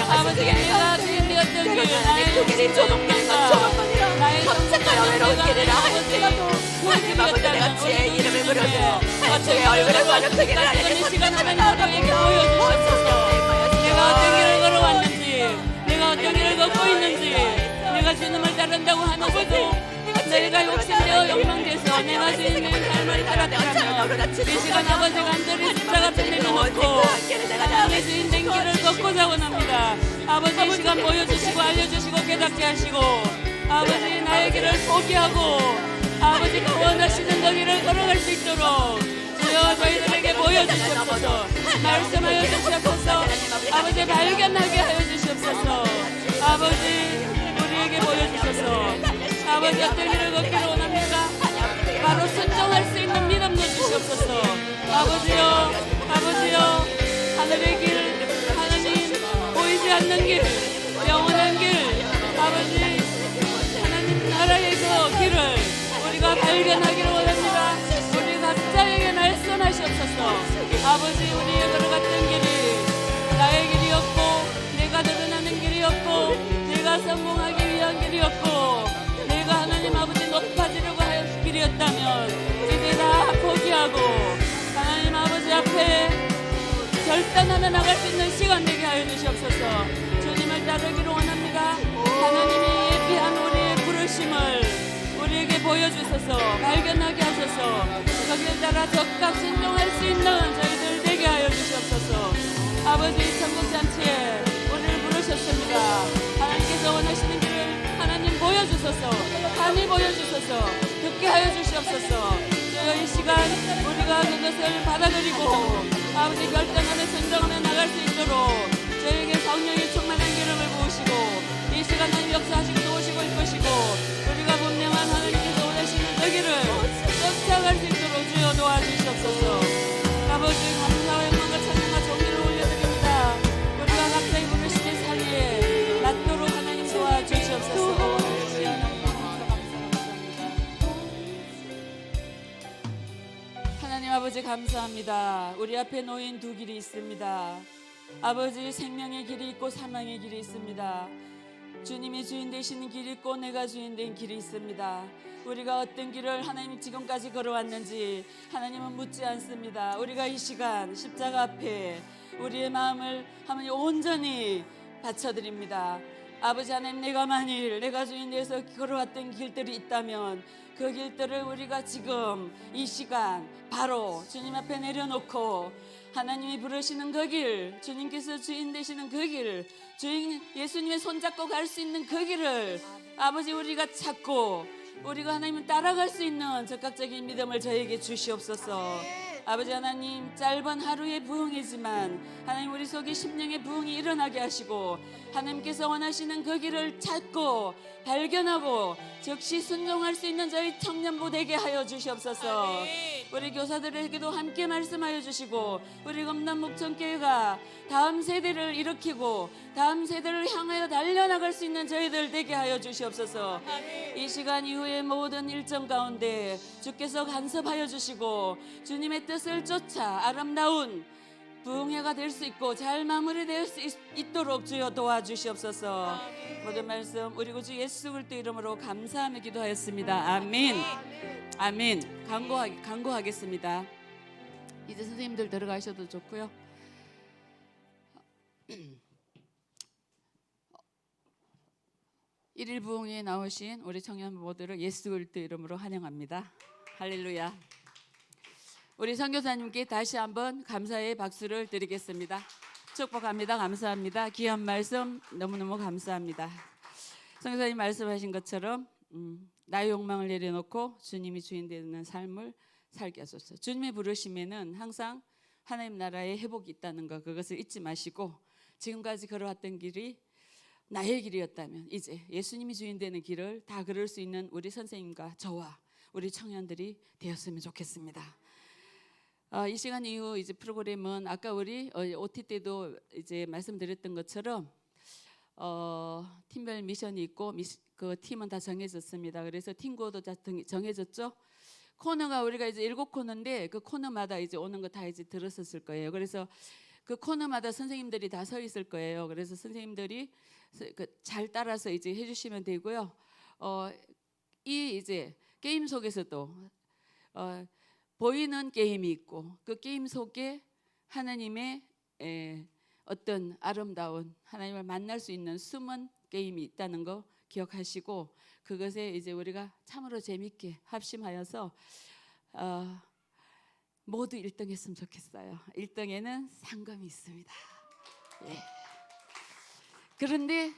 아버지 내가 주인되었던 길, 나의 길이 조롱만과 조롱만이라 검색과 외로운 길을 아버지라도 하나님 아버지 내가 주의 이름을 부르고 주의 얼굴을 보는 그 길을 하나님 시간을 나에게 보여주셔서 내가 어떤 길을 걸어왔는지, 내가 어떤 길을 걷고 있는지, 내가 주님을 따른다고 하면서도 내가 욕심내어 욕망돼서 내가 주님의 삶을 따랐다면 이 시간 아버지가 간절히 십자가 앞에 내려놓고 나의 주인 된 길을 걷고자 원합니다. 아버지 이 시간 보여주시고 알려주시고 깨닫게 하시고 아버지 나의 길을 포기하고 아버지가 원하시는 그 길을 걸어갈 수 있도록 주여 저희들에게 보여주시옵소서. 말씀하여 주시옵소서. 아버지 발견하게 하여 주시옵소서. 아버지 우리에게 보여주셔서 아버지 어떤 길을 걷기를 원합니까? 바로 순종할 수 있는 믿음도 주시옵소서. 아버지여, 아버지여, 하늘의 길, 하나님 보이지 않는 길, 영원한 길, 아버지 하나님 나라의 그 길을 우리가 발견하기를 원합니다. 우리 각자에게 말씀하시옵소서. 아버지 우리의 걸어갔던 길이 나의 길이었고 내가 드러나는 길이었고 내가 성공하기 위한 길이었고 내가 하나님 아버지 높아지려고 할 길이었다면 이제 다 포기하고 하나님 아버지 앞에 결단하며 나갈 수 있는 시간 되게 하여 주시옵소서. 주님을 따르기를 원합니다. 하나님이 예비한 우리의 부르심을 우리에게 보여주셔서 발견하게 하셔서 거기에 따라 적극 순종할 수 있는 저희들 되게 하여 주시옵소서. 아버지 천국잔치에 우리를 부르셨습니다. 하나님께서 원하시는 길을 하나님 보여주셔서 감히 보여주셔서 듣게 하여 주시옵소서. 주여 이 시간 우리가 그것을 받아들이고 아버지 결단하며 순종하며 나갈 수 있도록 저에게 성령의 충만한 기름을 부으시고 이 시간 하나님 역사하시고 도우시고 이끄시고 우리가 분명한 하나님께서 원하시는 그 길을 쫓아갈 수 있도록 주여 도와주시옵소서. 아버지 감사와 영광과 찬양과 존귀를 올려드립니다. 우리가 감사합니다. 우리 앞에 놓인 두 길이 있습니다. 아버지, 생명의 길이 있고 사망의 길이 있습니다. 주님이 주인 되시는 길이 있고 내가 주인 된 길이 있습니다. 우리가 어떤 길을 하나님 지금까지 걸어왔는지 하나님은 묻지 않습니다. 우리가 이 시간 십자가 앞에 우리의 마음을 하나님 온전히 바쳐드립니다. 아버지 하나님, 내가 만일 내가 주인 되어서 걸어왔던 길들이 있다면 그 길들을 우리가 지금 이 시간 바로 주님 앞에 내려놓고 하나님이 부르시는 그 길, 주님께서 주인 되시는 그 길, 주인 예수님의 손잡고 갈 수 있는 그 길을 아버지 우리가 찾고 우리가 하나님을 따라갈 수 있는 적극적인 믿음을 저에게 주시옵소서. 아버지 하나님, 짧은 하루의 부흥이지만 하나님 우리 속에 심령의 부흥이 일어나게 하시고 하나님께서 원하시는 그 길을 찾고 발견하고 즉시 순종할 수 있는 저희 청년부 되게 하여 주시옵소서. 우리 교사들에게도 함께 말씀하여 주시고 우리 금남 목천교회가 다음 세대를 일으키고 다음 세대를 향하여 달려나갈 수 있는 저희들 되게 하여 주시옵소서. 이 시간 이후의 모든 일정 가운데 주께서 간섭하여 주시고 주님의 뜻을 쫓아 아름다운 부흥회가 될 수 있고 잘 마무리될 수 있도록 주여 도와주시옵소서. 모든 말씀 우리 구주 예수 그리스도 이름으로 감사하며 기도하였습니다. 아멘. 아멘. 간구하겠습니다. 이제 선생님들 들어가셔도 좋고요. 일일 부흥회에 나오신 우리 청년 모두를 예수 그리스도 이름으로 환영합니다. 할렐루야. 우리 선교사님께 다시 한번 감사의 박수를 드리겠습니다. 축복합니다. 감사합니다. 귀한 말씀 너무너무 감사합니다. 선교사님 말씀하신 것처럼 나의 욕망을 내려놓고 주님이 주인 되는 삶을 살게 하소서. 주님의 부르심에는 항상 하나님 나라의 회복이 있다는 것, 그것을 잊지 마시고 지금까지 걸어왔던 길이 나의 길이었다면 이제 예수님이 주인 되는 길을 다 걸을 수 있는 우리 선생님과 저와 우리 청년들이 되었으면 좋겠습니다. 이 시간 이후 이제 프로그램은 아까 우리 OT 때도 이제 말씀드렸던 것처럼 팀별 미션이 있고 그 팀은 다 정해졌습니다. 그래서 팀고도 다 정해졌죠. 코너가 우리가 이제 7코너인데 그 코너마다 이제 오는 거 다 이제 들었었을 거예요. 그래서 그 코너마다 선생님들이 다 서 있을 거예요. 그래서 선생님들이 잘 따라서 이제 해주시면 되고요. 이 이제 게임 속에서도 보이는 게임이 있고 그 게임 속에 하나님의 어떤 아름다운 하나님을 만날 수 있는 숨은 게임이 있다는 거 기억하시고 그것에 이제 우리가 참으로 재밌게 합심하여서 모두 1등 했으면 좋겠어요. 1등에는 상금이 있습니다. 예. 그런데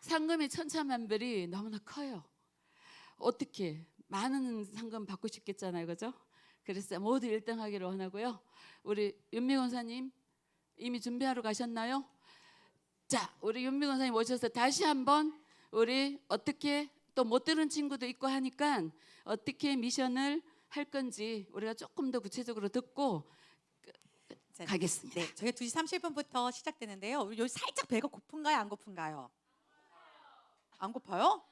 상금의 천차만별이 너무나 커요. 어떻게 많은 상금 받고 싶겠잖아요, 그죠? 그래서 모두 1등 하기를 원하고요. 우리 윤미 권사님 이미 준비하러 가셨나요? 자, 우리 윤미 권사님 오셔서 다시 한번 우리 어떻게 또 못 들은 친구도 있고 하니까 어떻게 미션을 할 건지 우리가 조금 더 구체적으로 듣고 가겠습니다. 네, 저희 2시 30분부터 시작되는데요. 우리 여기 살짝 배가 고픈가요, 안 고픈가요? 안 고파요?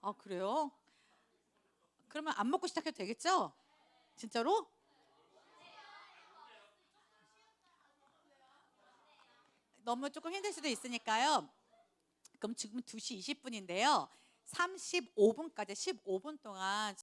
아, 그래요? 그러면 안 먹고 시작해도 되겠죠? 진짜로? 너무 조금 힘들 수도 있으니까요. 그럼 지금 2시 20분인데요. 35분까지 15분 동안